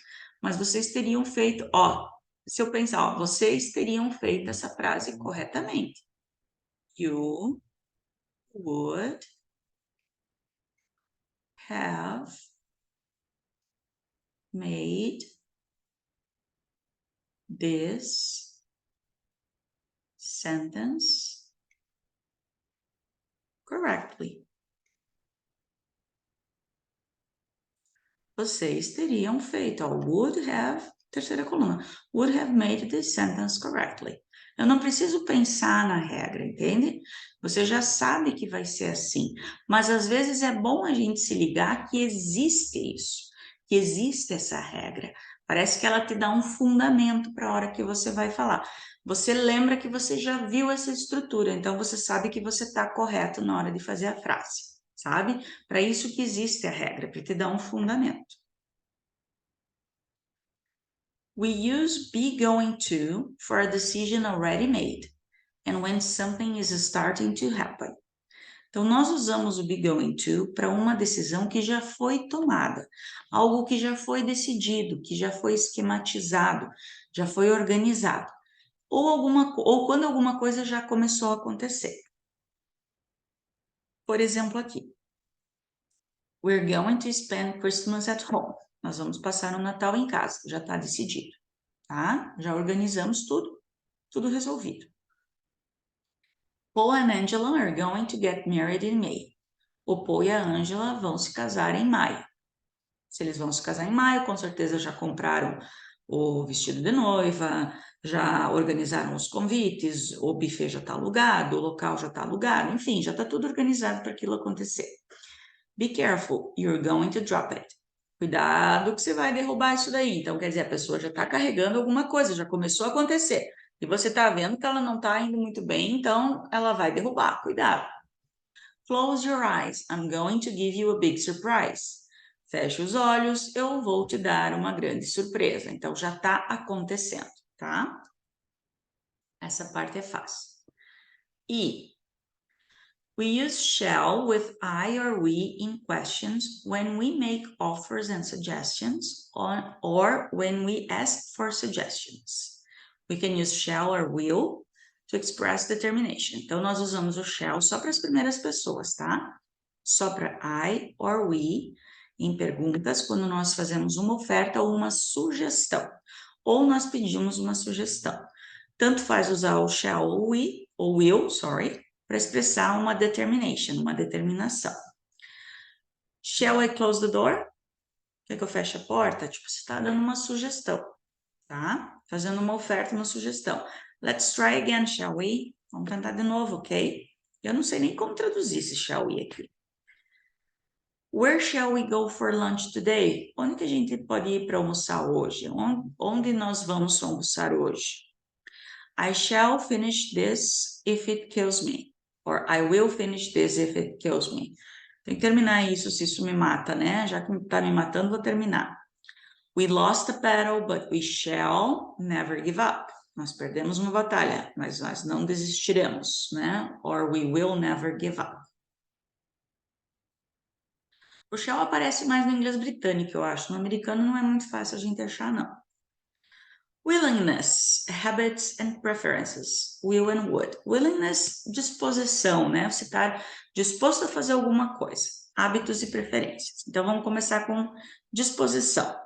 mas vocês teriam feito, ó, se eu pensar, ó, vocês teriam feito essa frase corretamente. You would have made this sentence correctly. Vocês teriam feito, ó, would have, terceira coluna, would have made this sentence correctly. Eu não preciso pensar na regra, entende? Você já sabe que vai ser assim, mas às vezes é bom a gente se ligar que existe isso, que existe essa regra. Parece que ela te dá um fundamento para a hora que você vai falar. Você lembra que você já viu essa estrutura, então você sabe que você está correto na hora de fazer a frase, sabe? Para isso que existe a regra, para te dar um fundamento. We use be going to for a decision already made and when something is starting to happen. Então, nós usamos o be going to para uma decisão que já foi tomada, algo que já foi decidido, que já foi esquematizado, já foi organizado, ou quando alguma coisa já começou a acontecer. Por exemplo, aqui. We're going to spend Christmas at home. Nós vamos passar o Natal em casa, já está decidido, tá? Já organizamos tudo, tudo resolvido. Paul and Angela are going to get married in May. O Paul e a Angela vão se casar em maio. Se eles vão se casar em maio, com certeza já compraram o vestido de noiva, já organizaram os convites, o buffet já está alugado, o local já está alugado, enfim, já está tudo organizado para aquilo acontecer. Be careful, you're going to drop it. Cuidado que você vai derrubar isso daí. Então, quer dizer, a pessoa já está carregando alguma coisa, já começou a acontecer. E você está vendo que ela não está indo muito bem, então ela vai derrubar. Cuidado. Close your eyes. I'm going to give you a big surprise. Feche os olhos, eu vou te dar uma grande surpresa. Então, já está acontecendo, tá? Essa parte é fácil. E we use shall with I or we in questions when we make offers and suggestions or when we ask for suggestions. We can use shall or will to express determination. Então, nós usamos o shall só para as primeiras pessoas, tá? Só para I or we em perguntas quando nós fazemos uma oferta ou uma sugestão. Ou nós pedimos uma sugestão. Tanto faz usar o shall ou we, ou will, sorry, para expressar uma determination, uma determinação. Shall I close the door? Quer que eu feche a porta? Tipo, você está dando uma sugestão, tá? Fazendo uma oferta, uma sugestão. Let's try again, shall we? Vamos tentar de novo, ok? Eu não sei nem como traduzir esse shall we aqui. Where shall we go for lunch today? Onde que a gente pode ir para almoçar hoje? Onde nós vamos almoçar hoje? I shall finish this if it kills me. Or I will finish this if it kills me. Tem que terminar isso se isso me mata, né? Já que está me matando, vou terminar. We lost a battle, but we shall never give up. Nós perdemos uma batalha, mas nós não desistiremos, né? Or we will never give up. O shall aparece mais no inglês britânico, eu acho. No americano não é muito fácil a gente achar, não. Willingness, habits and preferences, will and would. Willingness, disposição, né? Você está disposto a fazer alguma coisa. Hábitos e preferências. Então, vamos começar com disposição.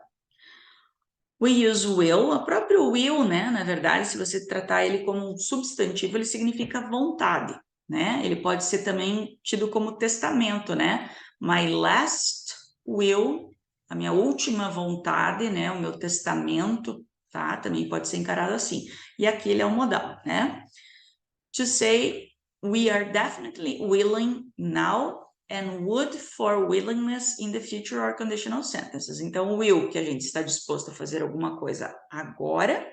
We use will, o próprio will, né? Na verdade, se você tratar ele como um substantivo, ele significa vontade, né? Ele pode ser também tido como testamento, né? My last will, a minha última vontade, né? O meu testamento, tá? Também pode ser encarado assim. E aqui ele é o modal, né? To say we are definitely willing now and would for willingness in the future or conditional sentences. Então, o will, que a gente está disposto a fazer alguma coisa agora,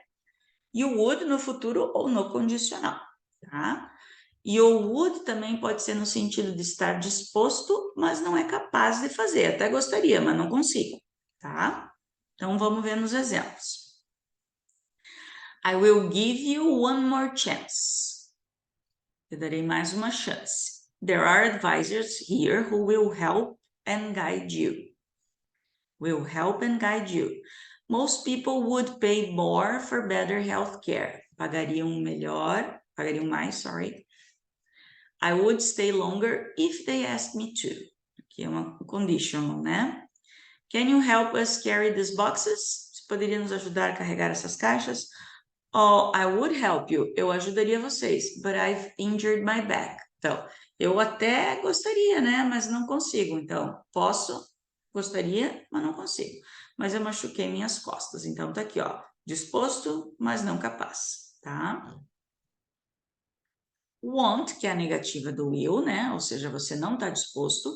e o would no futuro ou no condicional, tá? E o would também pode ser no sentido de estar disposto, mas não é capaz de fazer. Até gostaria, mas não consigo, tá? Então, vamos ver nos exemplos. I will give you one more chance. Eu darei mais uma chance. There are advisors here who will help and guide you. Will help and guide you. Most people would pay more for better health care. Pagariam mais, sorry. I would stay longer if they asked me to. Aqui é uma conditional, né? Can you help us carry these boxes? Você poderia nos ajudar a carregar essas caixas? Oh, I would help you. Eu ajudaria vocês, but I've injured my back. Então, eu até gostaria, né? Mas não consigo. Então, gostaria, mas não consigo. Mas eu machuquei minhas costas. Então, tá aqui, ó. Disposto, mas não capaz, tá? Want, que é a negativa do will, né? Ou seja, você não está disposto.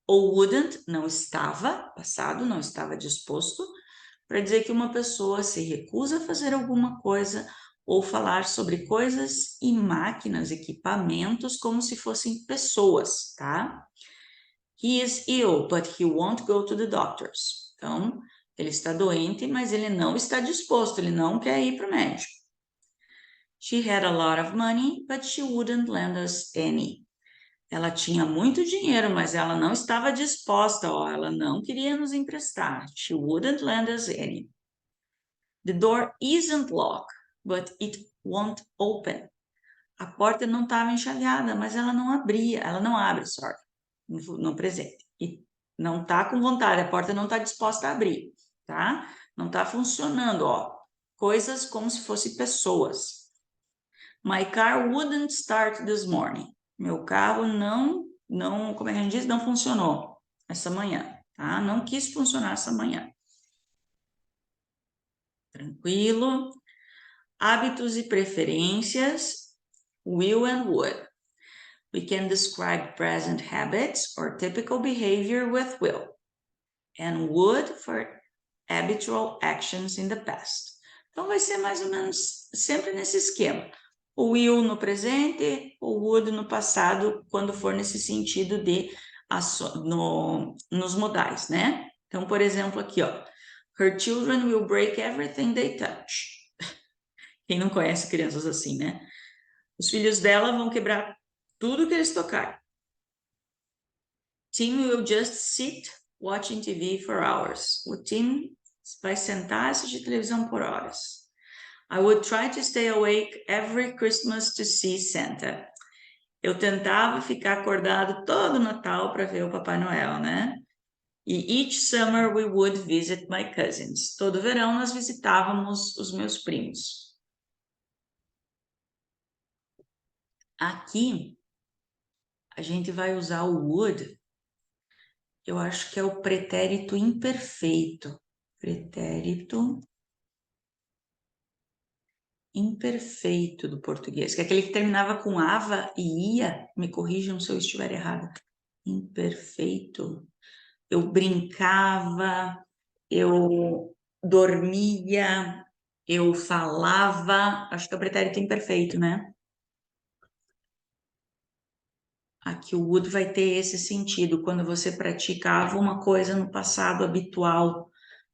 Ou wouldn't, não estava, passado, não estava disposto, para dizer que uma pessoa se recusa a fazer alguma coisa ou falar sobre coisas e máquinas, equipamentos, como se fossem pessoas, tá? He is ill, but he won't go to the doctors. Então, ele está doente, mas ele não está disposto, ele não quer ir para o médico. She had a lot of money, but she wouldn't lend us any. Ela tinha muito dinheiro, mas ela não estava disposta, ó, ela não queria nos emprestar. She wouldn't lend us any. The door isn't locked, but it won't open. A porta não estava enxalhada, mas ela não abria, ela não abre, sorry, no presente. E não está com vontade, a porta não está disposta a abrir, tá? Não está funcionando, ó. Coisas como se fossem pessoas. My car wouldn't start this morning. Meu carro como é que a gente diz? Não funcionou essa manhã, tá? Não quis funcionar essa manhã. Tranquilo. Hábitos e preferências, will and would. We can describe present habits or typical behavior with will, and would for habitual actions in the past. Então, vai ser mais ou menos sempre nesse esquema. O will no presente, o would no passado, quando for nesse sentido de nos modais, né? Então, por exemplo, aqui, ó. Her children will break everything they touch. Quem não conhece crianças assim, né? Os filhos dela vão quebrar tudo que eles tocarem. Tim will just sit watching TV for hours. O Tim vai sentar e assistir televisão por horas. I would try to stay awake every Christmas to see Santa. Eu tentava ficar acordado todo Natal para ver o Papai Noel, né? E each summer we would visit my cousins. Todo verão nós visitávamos os meus primos. Aqui a gente vai usar o would. Eu acho que é o pretérito imperfeito. Pretérito imperfeito do português, que é aquele que terminava com ava e ia. Me corrijam se eu estiver errada. Imperfeito. Eu brincava, eu dormia, eu falava. Acho que é o pretérito imperfeito, né? Aqui o would vai ter esse sentido, quando você praticava uma coisa no passado habitual,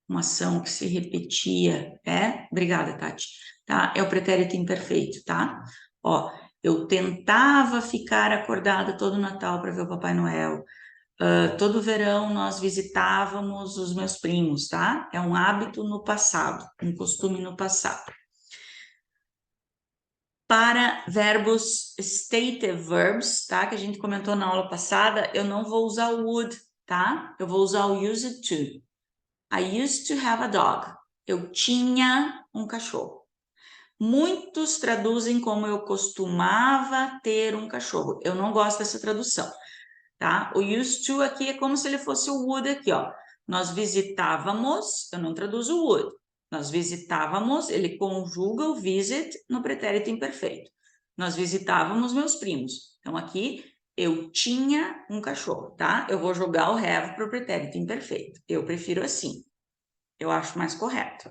uma ação que se repetia, Obrigada, Tati. Tá? É o pretérito imperfeito, tá? Ó, eu tentava ficar acordada todo Natal para ver o Papai Noel. Todo verão nós visitávamos os meus primos, tá? É um hábito no passado, um costume no passado. Para verbos stative verbs, tá? Que a gente comentou na aula passada, eu não vou usar o would, tá? Eu vou usar o used to. I used to have a dog. Eu tinha um cachorro. Muitos traduzem como eu costumava ter um cachorro. Eu não gosto dessa tradução, tá? O used to aqui é como se ele fosse o would aqui, ó. Nós visitávamos, eu não traduzo o would. Nós visitávamos, ele conjuga o visit no pretérito imperfeito. Nós visitávamos meus primos. Então, aqui, eu tinha um cachorro, tá? Eu vou jogar o have para o pretérito imperfeito. Eu prefiro assim. Eu acho mais correto.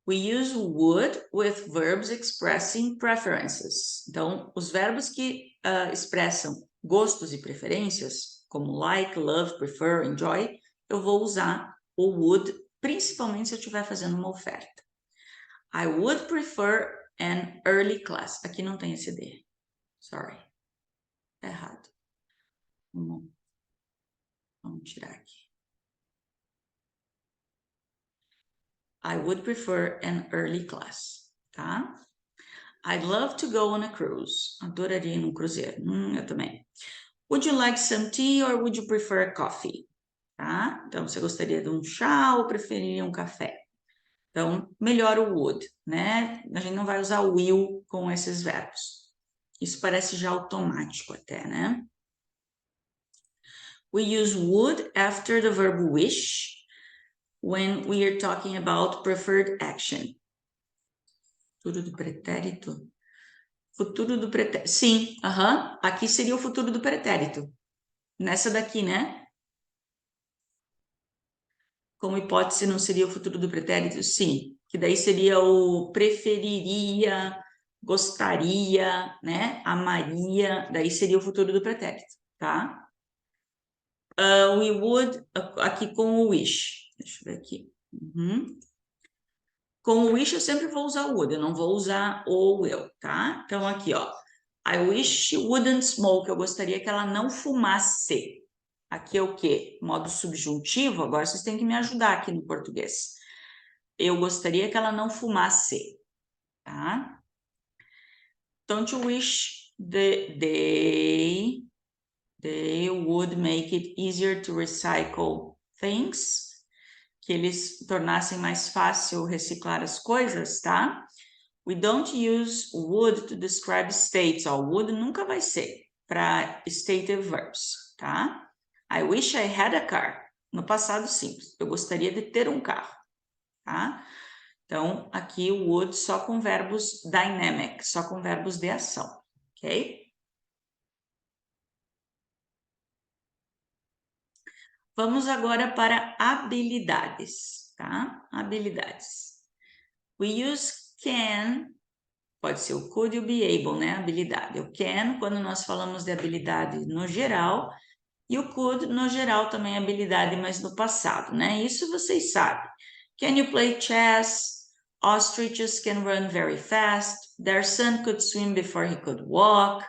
We use would with verbs expressing preferences. Então, os verbos que expressam gostos e preferências, como like, love, prefer, enjoy, eu vou usar o would, principalmente se eu estiver fazendo uma oferta. I would prefer an early class. Aqui não tem esse D. Sorry. Tá errado. Vamos tirar aqui. I would prefer an early class, tá? I'd love to go on a cruise. Adoraria ir num cruzeiro. Eu também. Would you like some tea or would you prefer coffee? Tá? Então, você gostaria de um chá ou preferiria um café? Então, melhor o would, né? A gente não vai usar o will com esses verbos. Isso parece já automático até, né? We use would after the verb wish when we are talking about preferred action. Futuro do pretérito? Futuro do pretérito. Sim, aqui seria o futuro do pretérito. Nessa daqui, né? Como hipótese, não seria o futuro do pretérito? Sim, que daí seria o preferiria, gostaria, né? Amaria, daí seria o futuro do pretérito, tá? We would, aqui com o wish. Deixa eu ver aqui. Com o wish eu sempre vou usar o would, eu não vou usar o will, tá? Então aqui, ó. I wish she wouldn't smoke. Eu gostaria que ela não fumasse. Aqui é o quê? Modo subjuntivo. Agora vocês têm que me ajudar aqui no português. Eu gostaria que ela não fumasse, tá? Don't you wish they would make it easier to recycle things? Que eles tornassem mais fácil reciclar as coisas, tá? We don't use would to describe states. Ó, would nunca vai ser para stative verbs, tá? I wish I had a car. No passado simples. Eu gostaria de ter um carro, tá? Então, aqui o would só com verbos dynamic, só com verbos de ação, ok? Vamos agora para habilidades, tá? Habilidades. We use can, pode ser o could e o be able, né? Habilidade. O can, quando nós falamos de habilidade no geral, e o could, no geral, também é habilidade, mas no passado, né? Isso vocês sabem. Can you play chess? Ostriches can run very fast. Their son could swim before he could walk.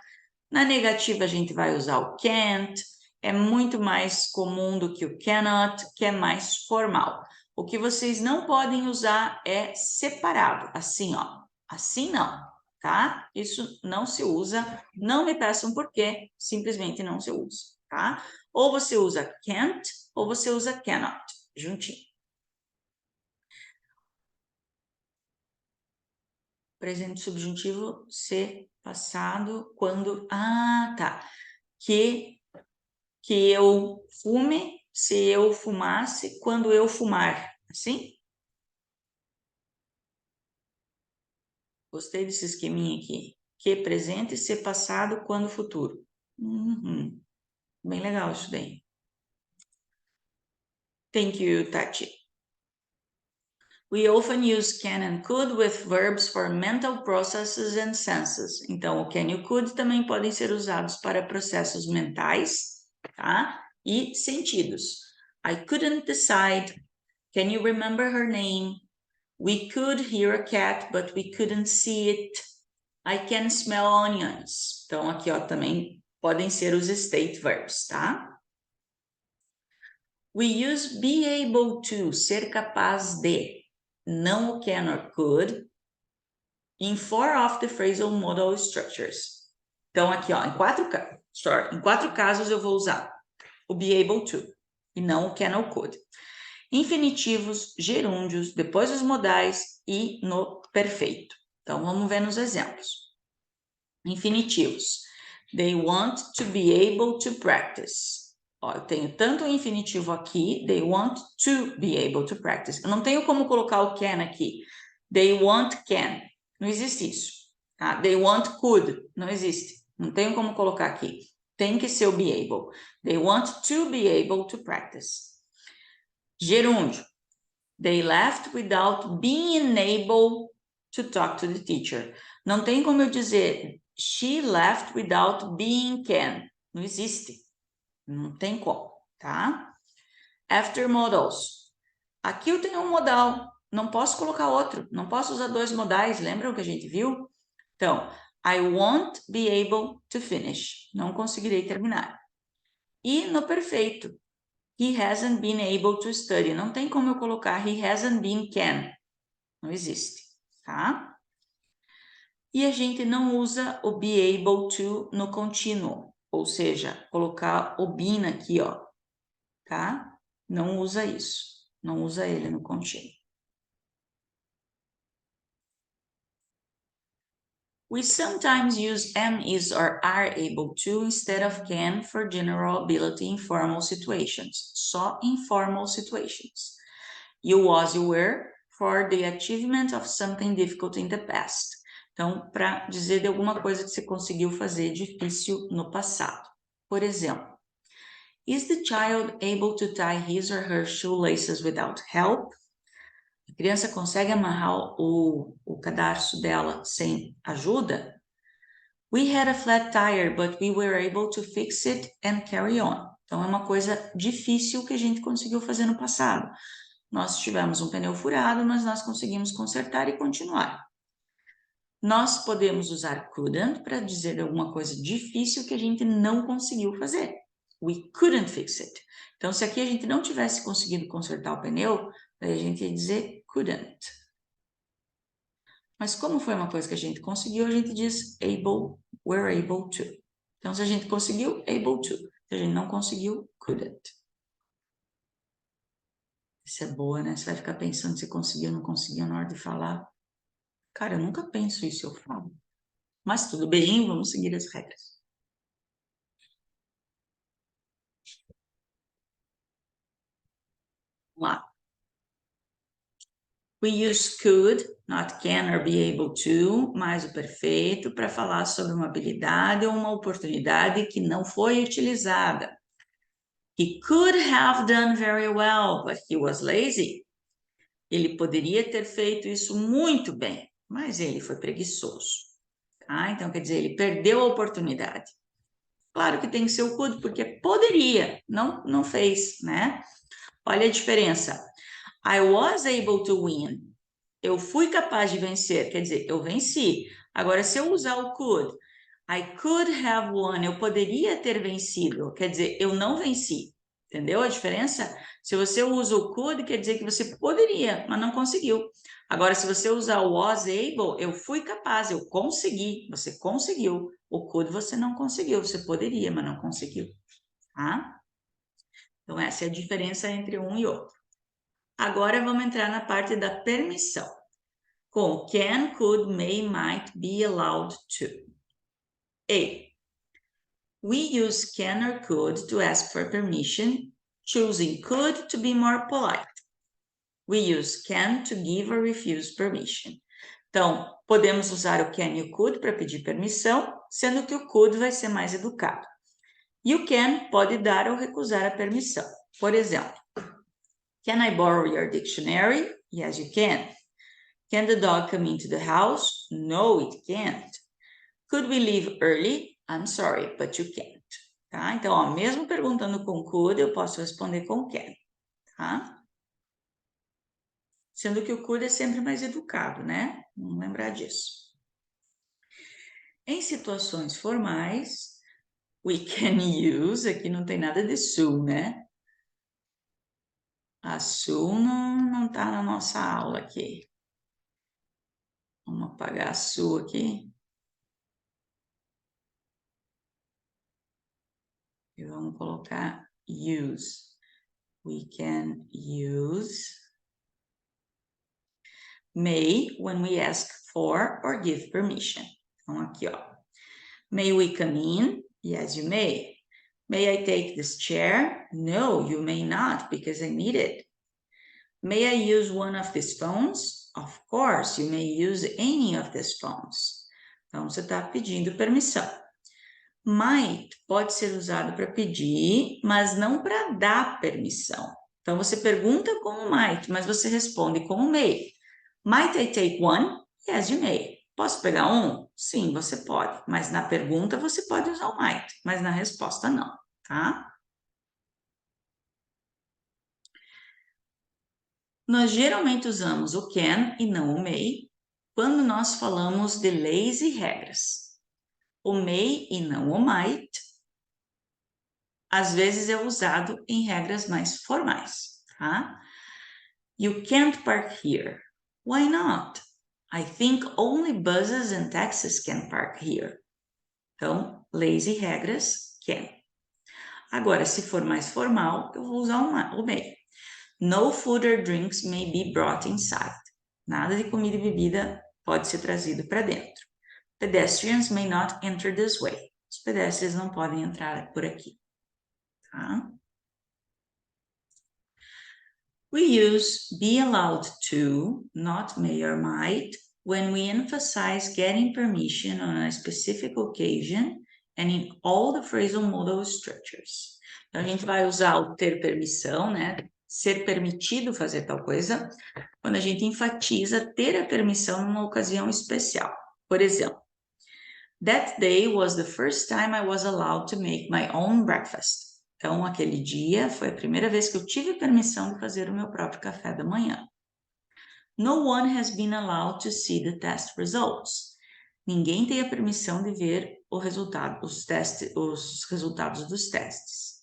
Na negativa, a gente vai usar o can't. É muito mais comum do que o cannot, que é mais formal. O que vocês não podem usar é separado, assim, ó. Assim não, tá? Isso não se usa. Não me peçam por quê, simplesmente não se usa, tá? Ou você usa can't, ou você usa cannot, juntinho. Presente subjuntivo, se, passado, quando... Ah, tá. Que eu fume, se eu fumasse, quando eu fumar. Assim? Gostei desse esqueminha aqui. Que presente, se passado, quando futuro. Uhum. Bem legal isso daí. Thank you, Tati. We often use can and could with verbs for mental processes and senses. Então, o can e o could também podem ser usados para processos mentais, tá? E sentidos. I couldn't decide. Can you remember her name? We could hear a cat, but we couldn't see it. I can smell onions. Então, aqui, ó, também podem ser os state verbs, tá? We use be able to, ser capaz de. Não o can or could. In 4 of the phrasal modal structures. Então, aqui, ó, em quatro casos eu vou usar o be able to e não o can or could. Infinitivos, gerúndios, depois os modais e no perfeito. Então, vamos ver nos exemplos. Infinitivos. They want to be able to practice. Ó, eu tenho tanto o infinitivo aqui, they want to be able to practice. Eu não tenho como colocar o can aqui. They want can. Não existe isso. Tá? They want could. Não existe. Não tenho como colocar aqui. Tem que ser o be able. They want to be able to practice. Gerúndio. They left without being able to talk to the teacher. Não tem como eu dizer she left without being can. Não existe. Não tem como, tá? After modals. Aqui eu tenho um modal. Não posso colocar outro. Não posso usar dois modais. Lembram que a gente viu? Então, I won't be able to finish. Não conseguirei terminar. E no perfeito. He hasn't been able to study. Não tem como eu colocar he hasn't been can. Não existe, tá? E a gente não usa o be able to no contínuo, ou seja, colocar o been aqui, ó, tá? Não usa isso, não usa ele no contínuo. We sometimes use am, is, or are able to instead of can for general ability in formal situations. Só in formal situations. You was, you were for the achievement of something difficult in the past. Então, para dizer de alguma coisa que você conseguiu fazer difícil no passado. Por exemplo, is the child able to tie his or her shoelaces without help? A criança consegue amarrar o cadarço dela sem ajuda? We had a flat tire, but we were able to fix it and carry on. Então, é uma coisa difícil que a gente conseguiu fazer no passado. Nós tivemos um pneu furado, mas nós conseguimos consertar e continuar. Nós podemos usar couldn't para dizer alguma coisa difícil que a gente não conseguiu fazer. We couldn't fix it. Então, se aqui a gente não tivesse conseguido consertar o pneu, daí a gente ia dizer couldn't. Mas como foi uma coisa que a gente conseguiu, a gente diz we're able to. Então, se a gente conseguiu, able to. Se a gente não conseguiu, couldn't. Isso é boa, né? Você vai ficar pensando se conseguiu ou não conseguiu na hora de falar. Cara, eu nunca penso isso, eu falo. Mas tudo bem, vamos seguir as regras. Vamos lá. We use could, not can or be able to, mais o perfeito, para falar sobre uma habilidade ou uma oportunidade que não foi utilizada. He could have done very well, but he was lazy. Ele poderia ter feito isso muito bem, mas ele foi preguiçoso. Tá? Então, quer dizer, ele perdeu a oportunidade. Claro que tem que ser o could, porque poderia, não fez, né? Olha a diferença. I was able to win. Eu fui capaz de vencer, quer dizer, eu venci. Agora, se eu usar o could, I could have won, eu poderia ter vencido, quer dizer, eu não venci. Entendeu a diferença? Se você usa o could, quer dizer que você poderia, mas não conseguiu. Agora, se você usar o was able, eu fui capaz, eu consegui, você conseguiu. O could você não conseguiu, você poderia, mas não conseguiu. Tá? Então, essa é a diferença entre um e outro. Agora, vamos entrar na parte da permissão. Com can, could, may, might, be allowed to. A. We use can or could to ask for permission, choosing could to be more polite. We use can to give or refuse permission. Então, podemos usar o can e o could para pedir permissão, sendo que o could vai ser mais educado. E o can pode dar ou recusar a permissão. Por exemplo, can I borrow your dictionary? Yes, you can. Can the dog come into the house? No, it can't. Could we leave early? I'm sorry, but you can't. Tá? Então, ó, mesmo perguntando com could, eu posso responder com can. Tá? Sendo que o could é sempre mais educado, né? Vamos lembrar disso. Em situações formais, we can use, aqui não tem nada de so, né? A so não tá na nossa aula aqui. Vamos apagar a so aqui. E vamos colocar use. We can use may when we ask for or give permission. Então, aqui, ó. May we come in? Yes, you may. May I take this chair? No, you may not, because I need it. May I use one of these phones? Of course, you may use any of these phones. Então, você está pedindo permissão. Might pode ser usado para pedir, mas não para dar permissão. Então, você pergunta como might, mas você responde como may. Might I take one? Yes, you may. Posso pegar um? Sim, você pode. Mas na pergunta você pode usar o might, mas na resposta não, tá? Nós geralmente usamos o can e não o may quando nós falamos de leis e regras. O may e não o might, às vezes é usado em regras mais formais, tá? You can't park here. Why not? I think only buses and taxis can park here. Então, leis e regras, can. Agora, se for mais formal, eu vou usar o may. No food or drinks may be brought inside. Nada de comida e bebida pode ser trazido para dentro. Pedestrians may not enter this way. Os pedestres não podem entrar por aqui. Tá? We use be allowed to, not may or might, when we emphasize getting permission on a specific occasion and in all the phrasal modal structures. Então, a gente vai usar o ter permissão, né? Ser permitido fazer tal coisa, quando a gente enfatiza ter a permissão numa ocasião especial. Por exemplo, that day was the first time I was allowed to make my own breakfast. Então, aquele dia foi a primeira vez que eu tive permissão de fazer o meu próprio café da manhã. No one has been allowed to see the test results. Ninguém tem a permissão de ver o resultado, os resultados dos testes.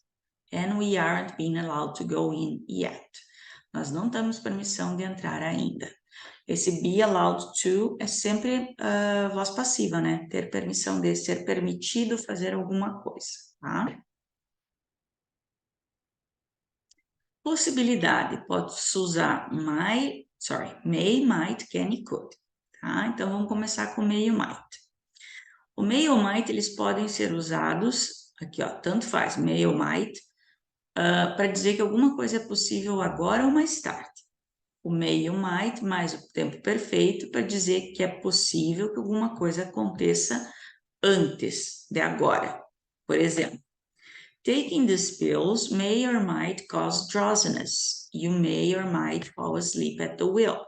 And we aren't being allowed to go in yet. Nós não temos permissão de entrar ainda. Esse be allowed to é sempre voz passiva, né? Ter permissão de ser permitido fazer alguma coisa, tá? Possibilidade, pode-se usar may, might, can e could, tá? Então, vamos começar com may e might. O may ou might, eles podem ser usados, aqui ó, tanto faz, may ou might, para dizer que alguma coisa é possível agora ou mais tarde. O may ou might mais o tempo perfeito para dizer que é possível que alguma coisa aconteça antes de agora. Por exemplo, taking these pills may or might cause drowsiness. You may or might fall asleep at the wheel.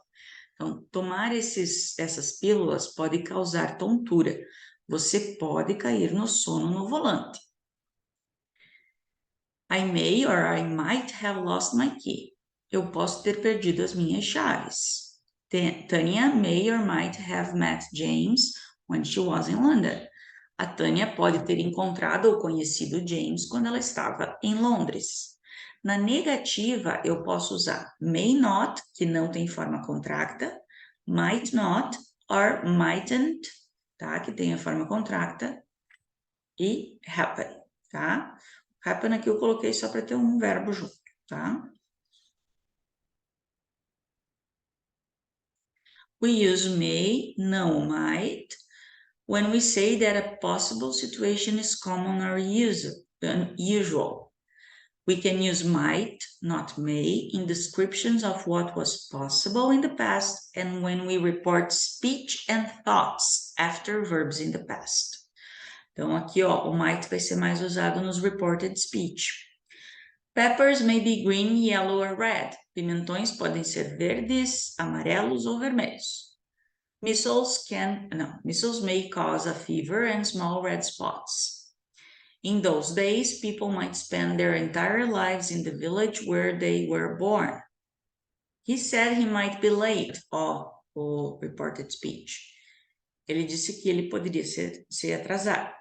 Então, tomar essas pílulas pode causar tontura. Você pode cair no sono no volante. I may or I might have lost my key. Eu posso ter perdido as minhas chaves. Tanya may or might have met James when she was in London. A Tânia pode ter encontrado ou conhecido James quando ela estava em Londres. Na negativa, eu posso usar may not, que não tem forma contracta, might not, or mightn't, tá? Que tem a forma contracta, e happen, tá? Happen aqui eu coloquei só para ter um verbo junto, tá? We use may, não might, when we say that a possible situation is common or unusual. We can use might, not may, in descriptions of what was possible in the past and when we report speech and thoughts after verbs in the past. Então, aqui, ó, o might vai ser mais usado nos reported speech. Peppers may be green, yellow or red. Pimentões podem ser verdes, amarelos ou vermelhos. Missiles may cause a fever and small red spots. In those days, people might spend their entire lives in the village where they were born. He said he might be late, o reported speech. Ele disse que ele poderia se atrasar.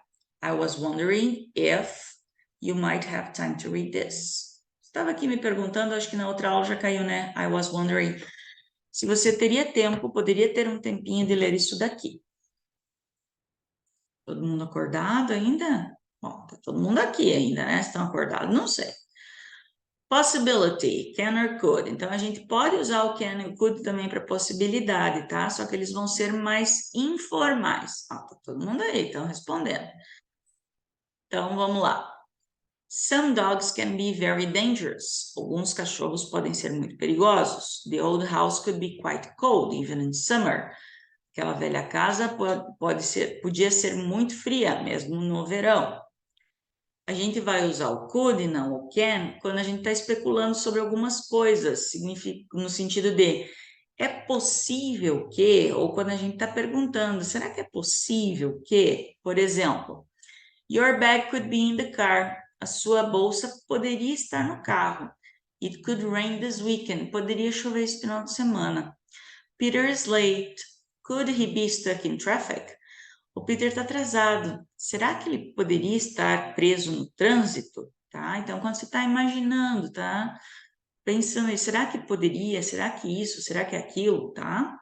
I was wondering if you might have time to read this. Estava aqui me perguntando, acho que na outra aula já caiu, né? I was wondering se você teria tempo, poderia ter um tempinho de ler isso daqui. Todo mundo acordado ainda? Bom, tá todo mundo aqui ainda, né? Estão acordados? Não sei. Possibility, can or could. Então, a gente pode usar o can e o could também para possibilidade, tá? Só que eles vão ser mais informais. Ó, tá todo mundo aí, estão respondendo. Então, vamos lá. Some dogs can be very dangerous. Alguns cachorros podem ser muito perigosos. The old house could be quite cold, even in summer. Aquela velha casa podia ser muito fria, mesmo no verão. A gente vai usar o could e não o can quando a gente está especulando sobre algumas coisas, no sentido de é possível que, ou quando a gente está perguntando, será que é possível que, por exemplo, your bag could be in the car, a sua bolsa poderia estar no carro. It could rain this weekend, poderia chover esse final de semana. Peter is late, could he be stuck in traffic? O Peter está atrasado. Será que ele poderia estar preso no trânsito? Tá? Então, quando você está imaginando, tá? Pensando, será que poderia? Será que isso? Será que aquilo? Tá?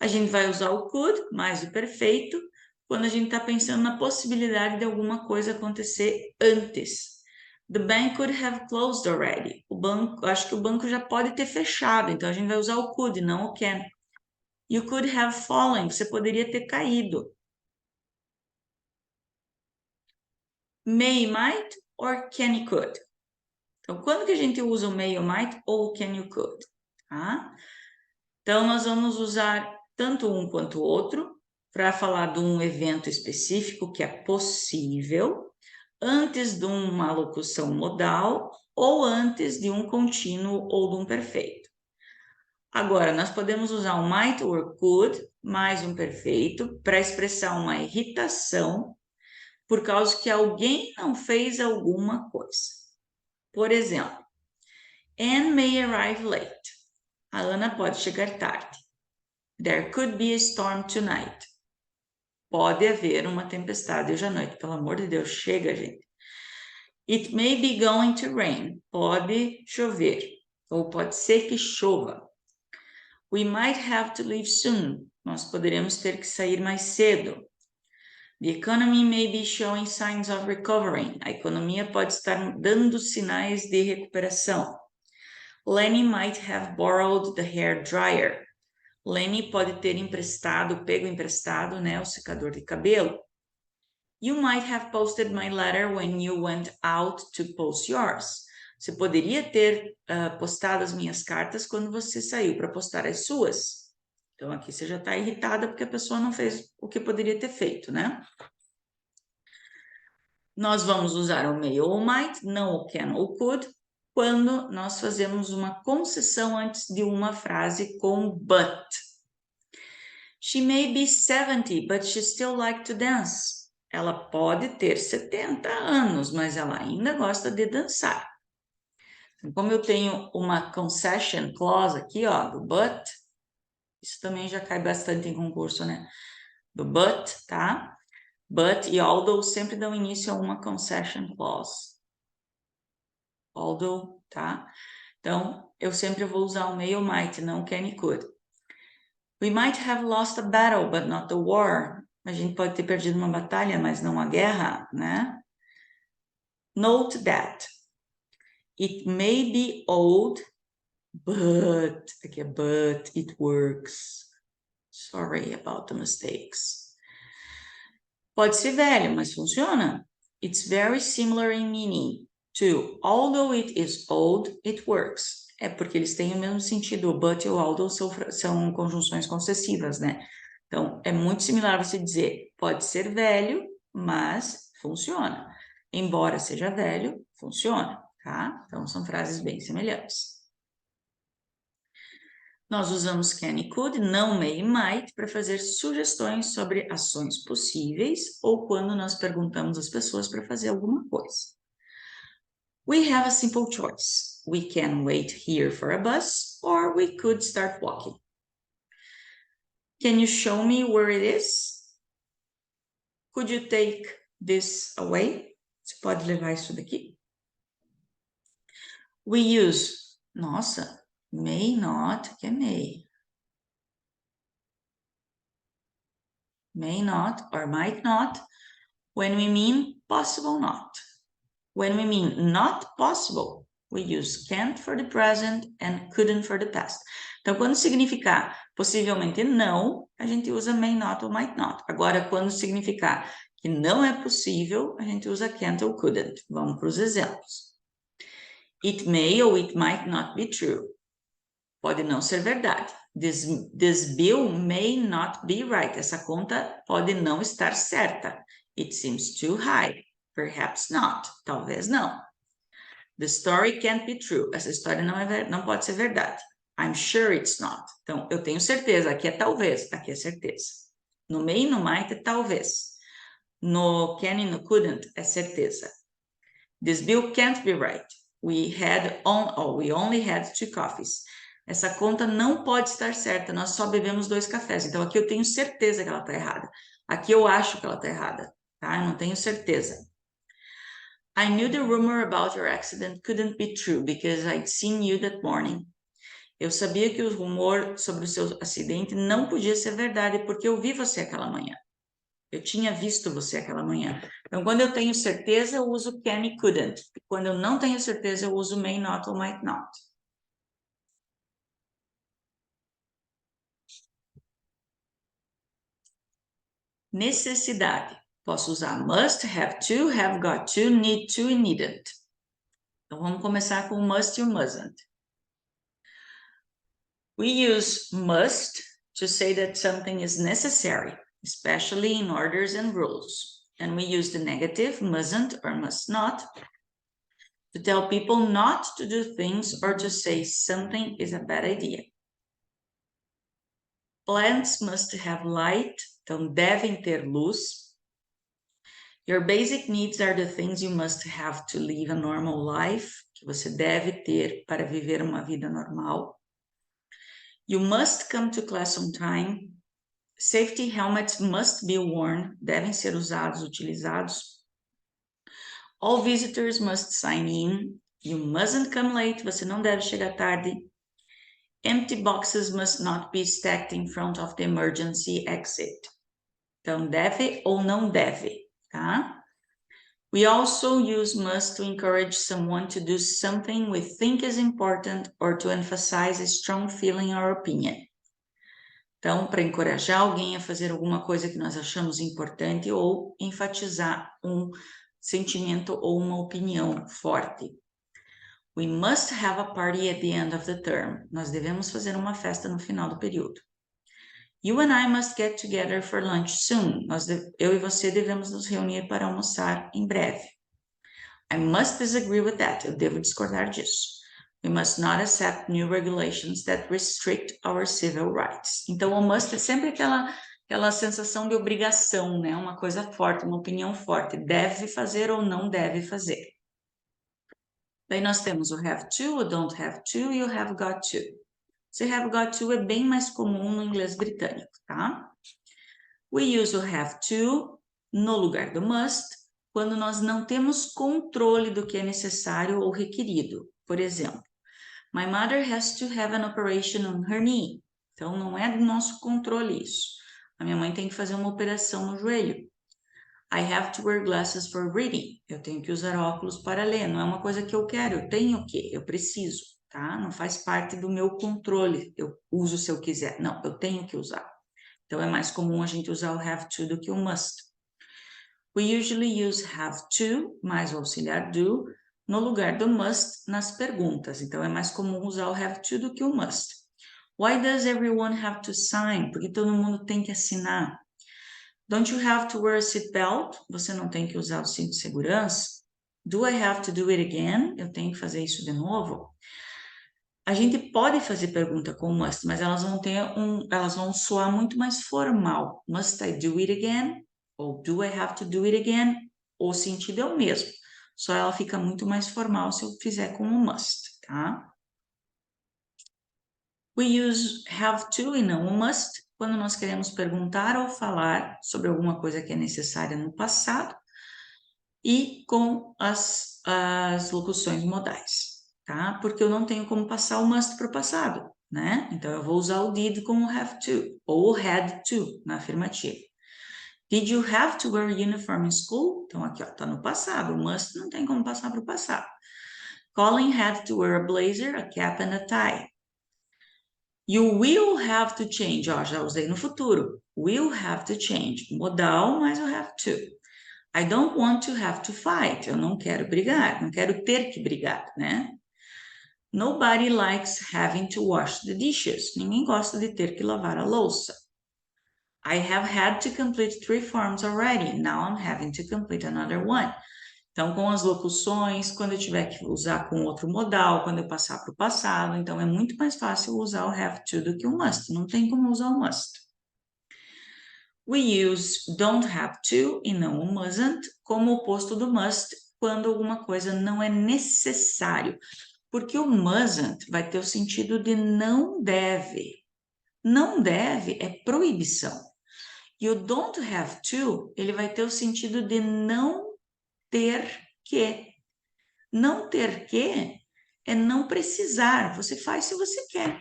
A gente vai usar o could mais o perfeito quando a gente está pensando na possibilidade de alguma coisa acontecer antes. The bank could have closed already. Acho que o banco já pode ter fechado, então a gente vai usar o could, não o can. You could have fallen, você poderia ter caído. May, might or can you could. Então, quando que a gente usa o may or might ou o can you could? Tá? Então, nós vamos usar tanto um quanto o outro para falar de um evento específico que é possível antes de uma locução modal ou antes de um contínuo ou de um perfeito. Agora, nós podemos usar o might or could mais um perfeito para expressar uma irritação por causa que alguém não fez alguma coisa. Por exemplo, Anne may arrive late. A Ana pode chegar tarde. There could be a storm tonight. Pode haver uma tempestade hoje à noite. Pelo amor de Deus, chega, gente. It may be going to rain. Pode chover. Ou pode ser que chova. We might have to leave soon. Nós poderemos ter que sair mais cedo. The economy may be showing signs of recovering. A economia pode estar dando sinais de recuperação. Lenny might have borrowed the hair dryer. Lenny pode ter pego emprestado, né, o secador de cabelo. You might have posted my letter when you went out to post yours. Você poderia ter postado as minhas cartas quando você saiu para postar as suas. Então, aqui você já está irritada porque a pessoa não fez o que poderia ter feito, né? Nós vamos usar o may ou might, não o can ou could, quando nós fazemos uma concessão antes de uma frase com but. She may be 70, but she still like to dance. Ela pode ter 70 anos, mas ela ainda gosta de dançar. Como eu tenho uma concession clause aqui, ó, do but, isso também já cai bastante em concurso, né? Do but, tá? But e although sempre dão início a uma concession clause. Although, tá? Então, eu sempre vou usar o may ou might, não can e could. We might have lost a battle, but not the war. A gente pode ter perdido uma batalha, mas não a guerra, né? Note that it may be old, but, aqui é but, it works. Sorry about the mistakes. Pode ser velho, mas funciona. It's very similar in meaning to although it is old, it works. É porque eles têm o mesmo sentido. O but e o although são conjunções concessivas, né? Então, é muito similar você dizer pode ser velho, mas funciona. Embora seja velho, funciona, tá? Então, são frases bem semelhantes. Nós usamos can e could, não may e might, para fazer sugestões sobre ações possíveis ou quando nós perguntamos às pessoas para fazer alguma coisa. We have a simple choice. We can wait here for a bus or we could start walking. Can you show me where it is? Could you take this away? Você pode levar isso daqui? We use, nossa, may not, que é may. May not or might not, when we mean possible not. When we mean not possible, we use can't for the present and couldn't for the past. Então, quando significar possivelmente não, a gente usa may not ou might not. Agora, quando significar que não é possível, a gente usa can't ou couldn't. Vamos para os exemplos. It may or it might not be true. Pode não ser verdade. This bill may not be right. Essa conta pode não estar certa. It seems too high. Perhaps not. Talvez não. The story can't be true. Essa história não pode ser verdade. I'm sure it's not. Então, eu tenho certeza. Aqui é talvez. Aqui é certeza. No may e no might é talvez. No can e no couldn't é certeza. This bill can't be right. We only had 2 coffees. Essa conta não pode estar certa. Nós só bebemos 2 cafés. Então, aqui eu tenho certeza que ela está errada. Aqui eu acho que ela está errada. Tá? Eu não tenho certeza. I knew the rumor about your accident couldn't be true because I'd seen you that morning. Eu sabia que o rumor sobre o seu acidente não podia ser verdade porque eu vi você aquela manhã. Eu tinha visto você aquela manhã. Então, quando eu tenho certeza, eu uso can e couldn't. Quando eu não tenho certeza, eu uso may not ou might not. Necessidade. Posso usar must, have to, have got to, need to e needn't. Então, vamos começar com must e mustn't. We use must to say that something is necessary, especially in orders and rules. And we use the negative, mustn't or must not, to tell people not to do things or to say something is a bad idea. Plants must have light, então devem ter luz. Your basic needs are the things you must have to live a normal life, que você deve ter para viver uma vida normal. You must come to class on time. Safety helmets must be worn, devem ser usados, utilizados. All visitors must sign in. You mustn't come late, você não deve chegar tarde. Empty boxes must not be stacked in front of the emergency exit. Então, deve ou não deve, tá? We also use must to encourage someone to do something we think is important or to emphasize a strong feeling or opinion. Então, para encorajar alguém a fazer alguma coisa que nós achamos importante ou enfatizar um sentimento ou uma opinião forte. We must have a party at the end of the term. Nós devemos fazer uma festa no final do período. You and I must get together for lunch soon. Eu e você devemos nos reunir para almoçar em breve. I must disagree with that. Eu devo discordar disso. We must not accept new regulations that restrict our civil rights. Então, o must é sempre aquela sensação de obrigação, né? Uma coisa forte, uma opinião forte. Deve fazer ou não deve fazer. Daí nós temos o have to, o don't have to e o have got to. Esse have got to é bem mais comum no inglês britânico, tá? We use o have to no lugar do must quando nós não temos controle do que é necessário ou requerido. Por exemplo, my mother has to have an operation on her knee. Então, não é do nosso controle isso. A minha mãe tem que fazer uma operação no joelho. I have to wear glasses for reading. Eu tenho que usar óculos para ler. Não é uma coisa que eu quero, eu tenho que, eu preciso, tá? Não faz parte do meu controle. Eu uso se eu quiser. Não, eu tenho que usar. Então, é mais comum a gente usar o have to do que o must. We usually use have to, mais o auxiliar do, no lugar do must nas perguntas. Então, é mais comum usar o have to do que o must. Why does everyone have to sign? Porque todo mundo tem que assinar. Don't you have to wear a seatbelt? Você não tem que usar o cinto de segurança? Do I have to do it again? Eu tenho que fazer isso de novo? A gente pode fazer pergunta com must, mas elas vão soar muito mais formal. Must I do it again? Ou do I have to do it again? O sentido é o mesmo, só ela fica muito mais formal se eu fizer com o must, tá? We use have to e não o must quando nós queremos perguntar ou falar sobre alguma coisa que é necessária no passado e com as locuções modais, tá? Porque eu não tenho como passar o must para o passado, né? Então, eu vou usar o did com o have to ou o had to na afirmativa. Did you have to wear uniform in school? Então, aqui, ó, tá no passado. O must não tem como passar para o passado. Colin had to wear a blazer, a cap and a tie. You will have to change, ó, já usei no futuro. Will have to change. Modal mais o have to. I don't want to have to fight. Eu não quero brigar, não quero ter que brigar, né? Nobody likes having to wash the dishes. Ninguém gosta de ter que lavar a louça. I have had to complete 3 forms already. Now I'm having to complete another one. Então, com as locuções, quando eu tiver que usar com outro modal, quando eu passar para o passado, então é muito mais fácil usar o have to do que o must. Não tem como usar o must. We use don't have to e não o mustn't como oposto do must quando alguma coisa não é necessário. Porque o mustn't vai ter o sentido de não deve. Não deve é proibição. E o don't have to, ele vai ter o sentido de não ter que. Não ter que é não precisar. Você faz se você quer.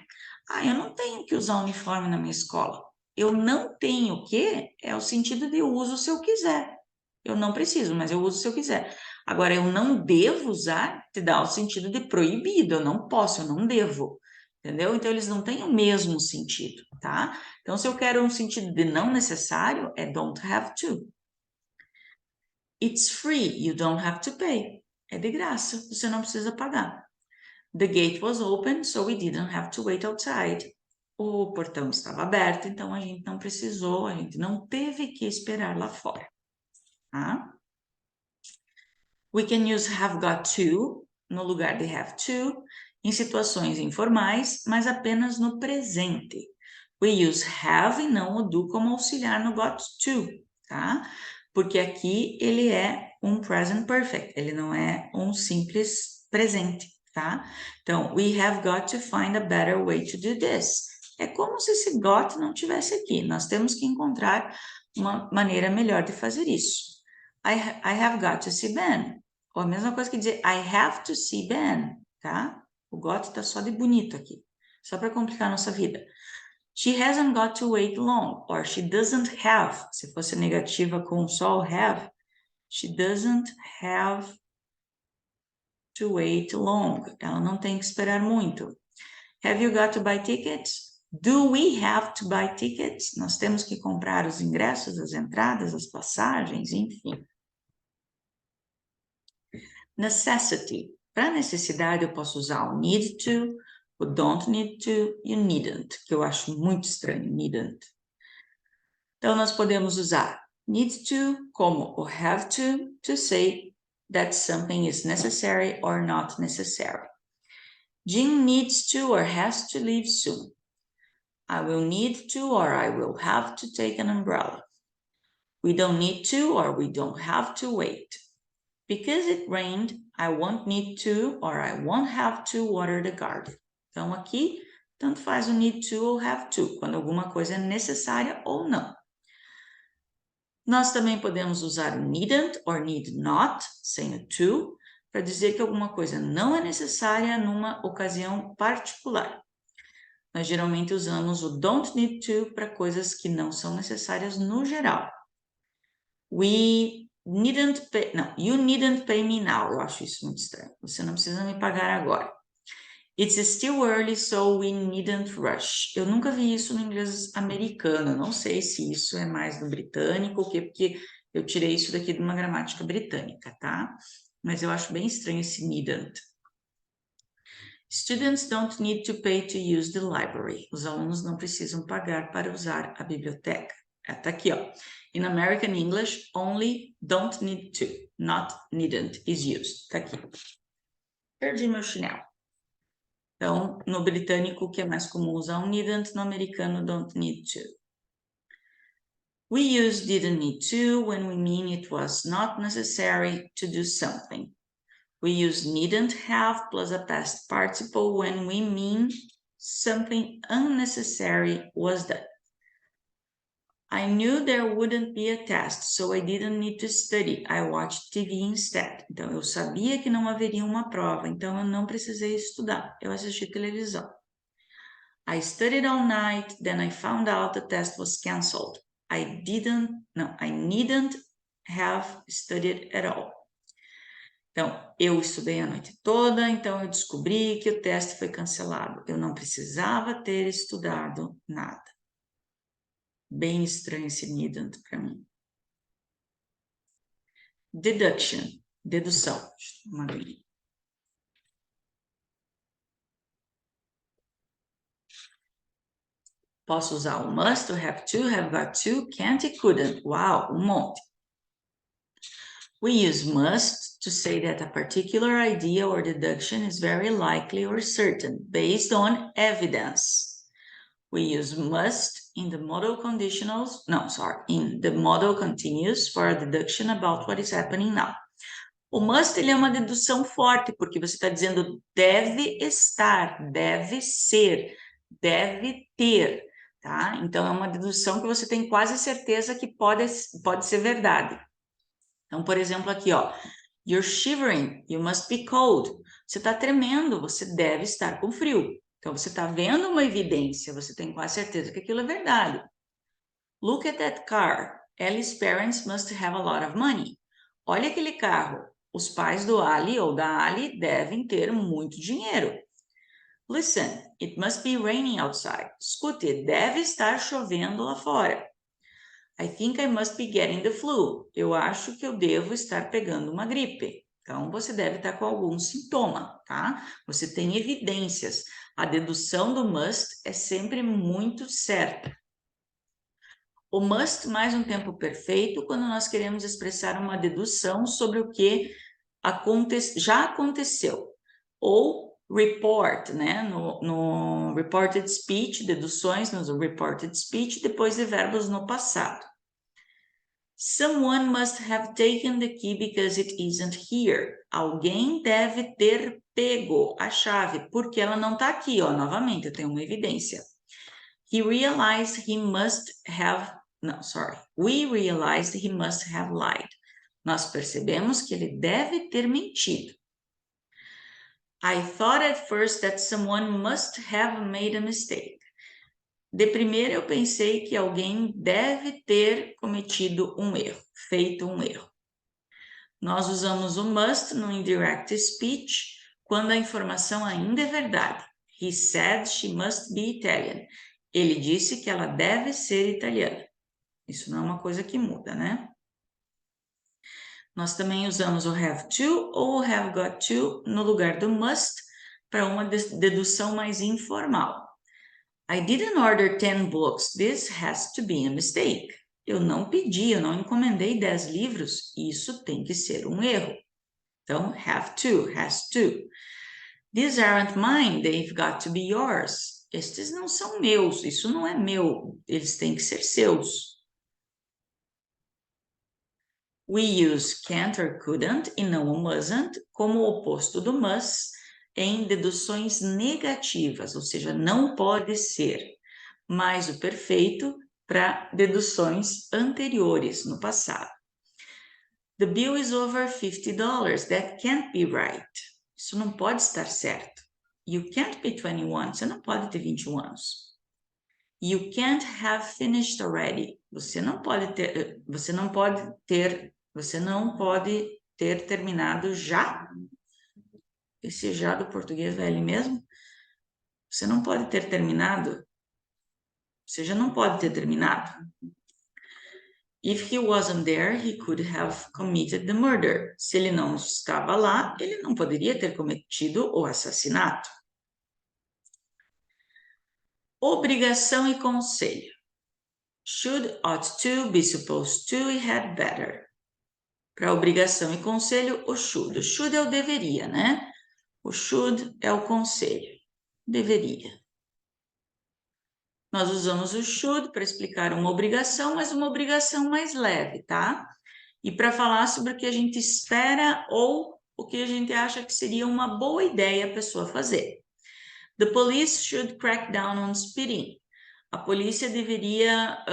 Ah, eu não tenho que usar uniforme na minha escola. Eu não tenho que é o sentido de eu uso se eu quiser. Eu não preciso, mas eu uso se eu quiser. Agora, eu não devo usar, te dá o sentido de proibido. Eu não posso, eu não devo. Entendeu? Então, eles não têm o mesmo sentido, tá? Então, se eu quero um sentido de não necessário, é don't have to. It's free, you don't have to pay. É de graça, você não precisa pagar. The gate was open, so we didn't have to wait outside. O portão estava aberto, então a gente não precisou, a gente não teve que esperar lá fora. Tá? We can use have got to no lugar de have to em situações informais, mas apenas no presente. We use have e não o do como auxiliar no got to, tá? Porque aqui ele é um present perfect, ele não é um simples presente, tá? Então, we have got to find a better way to do this. É como se esse got não tivesse aqui. Nós temos que encontrar uma maneira melhor de fazer isso. I have got to see Ben. Ou a mesma coisa que dizer I have to see Ben, tá? O got tá só de bonito aqui. Só para complicar a nossa vida. She hasn't got to wait long. Or she doesn't have. Se fosse negativa com só o have, she doesn't have to wait long. Ela não tem que esperar muito. Have you got to buy tickets? Do we have to buy tickets? Nós temos que comprar os ingressos, as entradas, as passagens, enfim. Necessity. Para necessidade, eu posso usar o need to, o don't need to e o needn't, que eu acho muito estranho, needn't. Então, nós podemos usar need to como o have to say that something is necessary or not necessary. Jim needs to or has to leave soon. I will need to or I will have to take an umbrella. We don't need to or we don't have to wait. Because it rained, I won't need to or I won't have to water the garden. Então, aqui, tanto faz o need to ou have to, quando alguma coisa é necessária ou não. Nós também podemos usar o needn't or need not, sem o to, para dizer que alguma coisa não é necessária numa ocasião particular. Nós geralmente usamos o don't need to para coisas que não são necessárias no geral. We needn't pay, não, you needn't pay me now. Eu acho isso muito estranho. Você não precisa me pagar agora. It's still early, so we needn't rush. Eu nunca vi isso no inglês americano. Não sei se isso é mais do britânico ou o quê, porque eu tirei isso daqui de uma gramática britânica, tá? Mas eu acho bem estranho esse needn't. Students don't need to pay to use the library. Os alunos não precisam pagar para usar a biblioteca. Tá aqui, ó. In American English, only don't need to, not needn't is used. Tá aqui. Perdi meu chinelo. Então, no britânico, que é mais comum usar um needn't, no americano, don't need to. We use didn't need to when we mean it was not necessary to do something. We use needn't have plus a past participle when we mean something unnecessary was done. I knew there wouldn't be a test, so I didn't need to study. I watched TV instead. Então, eu sabia que não haveria uma prova, então eu não precisei estudar. Eu assisti televisão. I studied all night, then I found out the test was canceled. I needn't have studied at all. Então, eu estudei a noite toda, então eu descobri que o teste foi cancelado. Eu não precisava ter estudado nada. Bem estranho esse needn't para mim. Deduction, dedução. Posso usar o must, o have to, have got to, can't e couldn't. Uau, monte. We use must to say that a particular idea or deduction is very likely or certain based on evidence. We use must in the modal conditionals, in the modal continuous for a deduction about what is happening now. O must, ele é uma dedução forte, porque você está dizendo deve estar, deve ser, deve ter, tá? Então, é uma dedução que você tem quase certeza que pode ser verdade. Então, por exemplo, aqui, ó, you're shivering, you must be cold. Você está tremendo, você deve estar com frio. Então, você está vendo uma evidência, você tem quase certeza que aquilo é verdade. Look at that car. Ellie's parents must have a lot of money. Olha aquele carro. Os pais do Ali ou da Ali devem ter muito dinheiro. Listen, it must be raining outside. Escute, deve estar chovendo lá fora. I think I must be getting the flu. Eu acho que eu devo estar pegando uma gripe. Então, você deve estar com algum sintoma, tá? Você tem evidências. A dedução do must é sempre muito certa. O must mais um tempo perfeito quando nós queremos expressar uma dedução sobre o que já aconteceu. Ou report, né? No reported speech, deduções no reported speech, depois de verbos no passado. Someone must have taken the key because it isn't here. Alguém deve ter pego a chave, porque ela não está aqui, ó. Novamente, eu tenho uma evidência. We realized he must have lied. Nós percebemos que ele deve ter mentido. I thought at first that someone must have made a mistake. De primeira eu pensei que alguém deve ter cometido um erro, feito um erro. Nós usamos o must no indirect speech quando a informação ainda é verdade. He said she must be Italian. Ele disse que ela deve ser italiana. Isso não é uma coisa que muda, né? Nós também usamos o have to ou o have got to no lugar do must para uma dedução mais informal. I didn't order 10 books. This has to be a mistake. Eu não pedi, eu não encomendei 10 livros. Isso tem que ser um erro. Então, have to, has to. These aren't mine, they've got to be yours. Estes não são meus, isso não é meu, eles têm que ser seus. We use can't or couldn't e não o mustn't como o oposto do must em deduções negativas, ou seja, não pode ser, mais o perfeito para deduções anteriores no passado. The bill is over $50. That can't be right. Isso não pode estar certo. You can't be 21. Você não pode ter 21 anos. You can't have finished already. Você não pode ter terminado já. Esse já do português é ele mesmo? Você não pode ter terminado. Você já não pode ter terminado. If he wasn't there, he could have committed the murder. Se ele não estava lá, ele não poderia ter cometido o assassinato. Obrigação e conselho. Should, ought to, be supposed to e had better. Para obrigação e conselho, o should. O should é o deveria, né? O should é o conselho. Deveria. Nós usamos o should para explicar uma obrigação, mas uma obrigação mais leve, tá? E para falar sobre o que a gente espera ou o que a gente acha que seria uma boa ideia a pessoa fazer. The police should crack down on speeding. A polícia deveria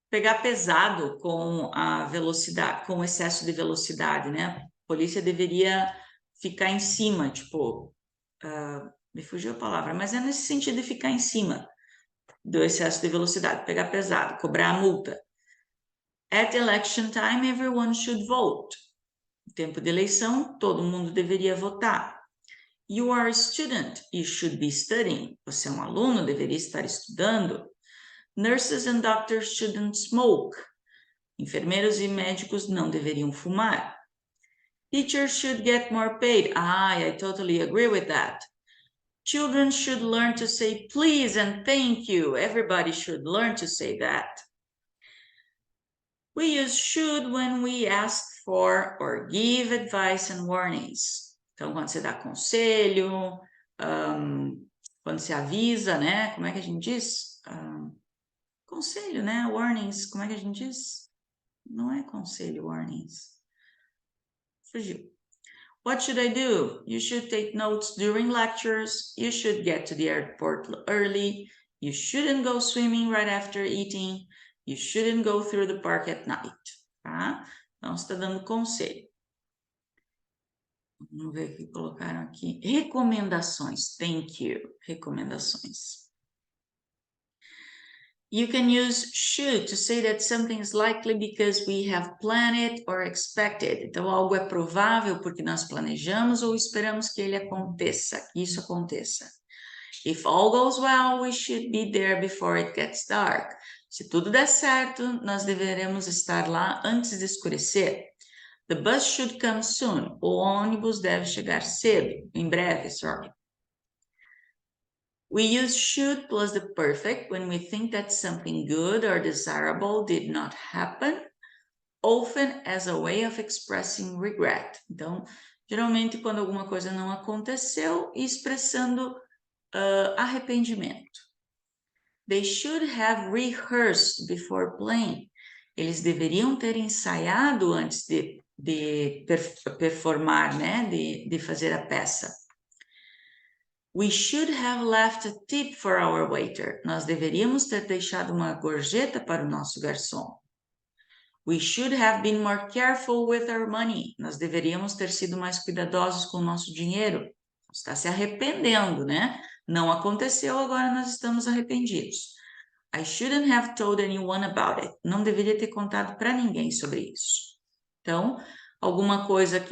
pegar pesado com a velocidade, com o excesso de velocidade, né? A polícia deveria ficar em cima, tipo, me fugiu a palavra, mas é nesse sentido de ficar em cima do excesso de velocidade, pegar pesado, cobrar a multa. At election time, everyone should vote. No tempo de eleição, todo mundo deveria votar. You are a student, you should be studying. Você é um aluno, deveria estar estudando. Nurses and doctors shouldn't smoke. Enfermeiros e médicos não deveriam fumar. Teachers should get more paid. I totally agree with that. Children should learn to say please and thank you. Everybody should learn to say that. We use should when we ask for or give advice and warnings. Então, quando você dá conselho, quando você avisa, né? Como é que a gente diz? Conselho, né? Warnings, como é que a gente diz? Não é conselho, warnings. Fugiu. What should I do? You should take notes during lectures. You should get to the airport early. You shouldn't go swimming right after eating. You shouldn't go through the park at night. Tá? Então, você está dando conselho. Vamos ver o que colocaram aqui. Recomendações. Thank you. Recomendações. You can use should to say that something is likely because we have planned it or expected. Então, algo é provável porque nós planejamos ou esperamos que ele aconteça, que isso aconteça. If all goes well, we should be there before it gets dark. Se tudo der certo, nós deveremos estar lá antes de escurecer. The bus should come soon. O ônibus deve chegar cedo, em breve, sorry. We use should plus the perfect when we think that something good or desirable did not happen, often as a way of expressing regret. Então, geralmente quando alguma coisa não aconteceu, expressando arrependimento. They should have rehearsed before playing. Eles deveriam ter ensaiado antes de performar, né? De fazer a peça. We should have left a tip for our waiter. Nós deveríamos ter deixado uma gorjeta para o nosso garçom. We should have been more careful with our money. Nós deveríamos ter sido mais cuidadosos com o nosso dinheiro. Está se arrependendo, né? Não aconteceu, agora nós estamos arrependidos. I shouldn't have told anyone about it. Não deveria ter contado para ninguém sobre isso. Então, alguma coisa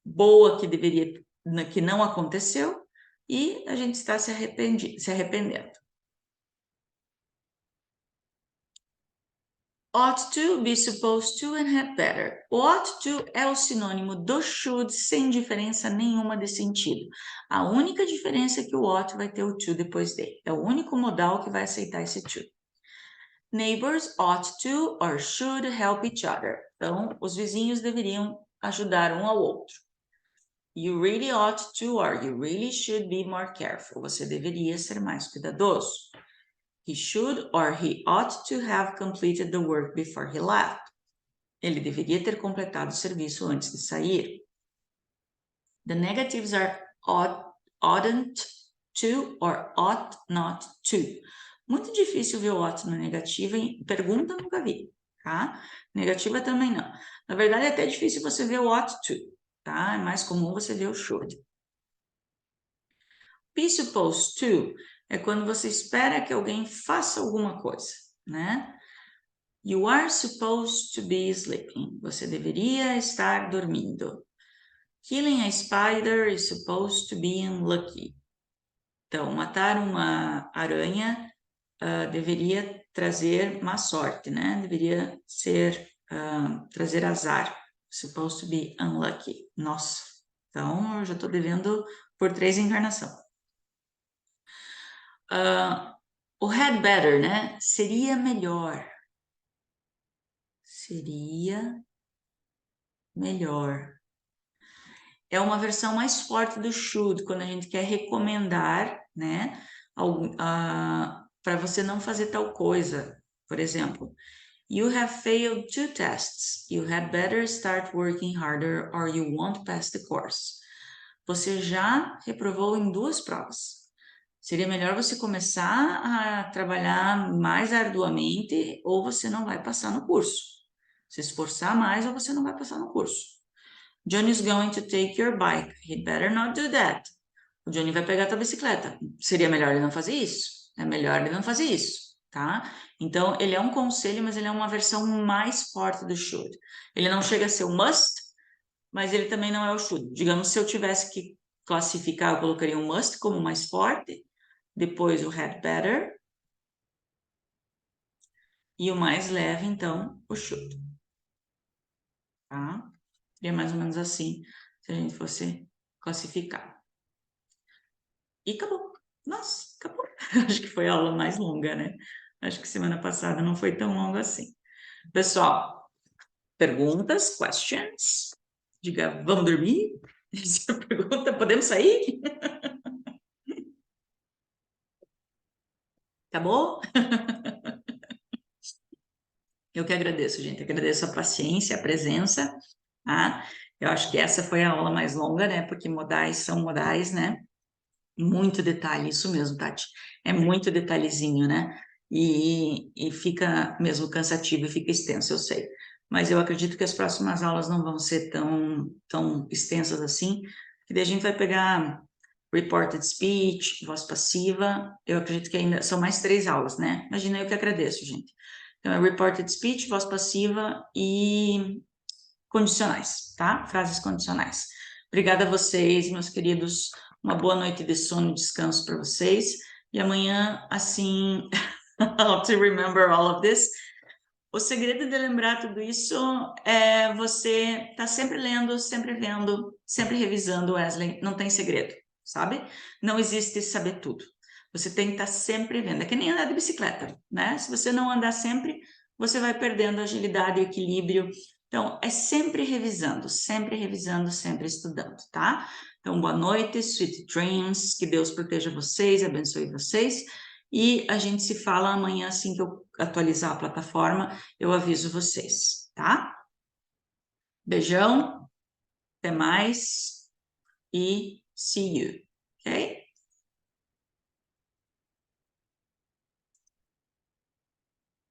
boa que não aconteceu e a gente está se arrependendo. Ought to, be supposed to and had better. O ought to é o sinônimo do should sem diferença nenhuma de sentido. A única diferença é que o ought vai ter o to depois dele. É o único modal que vai aceitar esse to. Neighbors ought to or should help each other. Então, os vizinhos deveriam ajudar um ao outro. You really ought to or you really should be more careful. Você deveria ser mais cuidadoso. He should or he ought to have completed the work before he left. Ele deveria ter completado o serviço antes de sair. The negatives are oughtn't to or ought not to. Muito difícil ver o ought na negativa e pergunta nunca vi, tá? Negativa também não. Na verdade, é até difícil você ver o ought to, tá? É mais comum você ver o should. Be supposed to é quando você espera que alguém faça alguma coisa, né? You are supposed to be sleeping. Você deveria estar dormindo. Killing a spider is supposed to be unlucky. Então, matar uma aranha deveria trazer má sorte, né? Deveria ser trazer azar. Supposed to be unlucky. Nossa, então eu já estou devendo por 3 encarnação. O had better, né? Seria melhor. Seria melhor. É uma versão mais forte do should, quando a gente quer recomendar, né? Para você não fazer tal coisa. Por exemplo, you have failed 2 tests. You had better start working harder or you won't pass the course. Você já reprovou em 2 provas. Seria melhor você começar a trabalhar mais arduamente ou você não vai passar no curso. Se esforçar mais ou você não vai passar no curso. Johnny is going to take your bike. He'd better not do that. O Johnny vai pegar a tua bicicleta. Seria melhor ele não fazer isso? É melhor ele não fazer isso, tá? Então, ele é um conselho, mas ele é uma versão mais forte do should. Ele não chega a ser o must, mas ele também não é o should. Digamos, se eu tivesse que classificar, eu colocaria o must como mais forte, depois o had better, e o mais leve, então, o should. Tá? Seria mais ou menos assim, se a gente fosse classificar. E acabou. Nossa, acabou. Acho que foi a aula mais longa, né? Acho que semana passada não foi tão longa assim. Pessoal, perguntas, questions? Diga, vamos dormir? Essa pergunta, podemos sair? Acabou? Eu que agradeço, gente. Agradeço a paciência, a presença, tá? Eu acho que essa foi a aula mais longa, né? Porque modais são modais, né? Muito detalhe, isso mesmo, Tati. É muito detalhezinho, né? E fica mesmo cansativo e fica extenso, eu sei. Mas eu acredito que as próximas aulas não vão ser tão extensas assim, que daí a gente vai pegar reported speech, voz passiva. Eu acredito que ainda são mais 3 aulas, né? Imagina, eu que agradeço, gente. Então, é reported speech, voz passiva e condicionais, tá? Frases condicionais. Obrigada a vocês, meus queridos. Uma boa noite de sono e descanso para vocês. E amanhã, assim, how to remember all of this. O segredo de lembrar tudo isso é você estar sempre lendo, sempre vendo, sempre revisando, Wesley. Não tem segredo, sabe? Não existe saber tudo. Você tem que estar sempre vendo. É que nem andar de bicicleta, né? Se você não andar sempre, você vai perdendo agilidade e equilíbrio. Então, é sempre revisando, sempre estudando, tá? Então, boa noite, sweet dreams, que Deus proteja vocês, abençoe vocês. E a gente se fala amanhã, assim que eu atualizar a plataforma, eu aviso vocês, tá? Beijão, até mais e see you.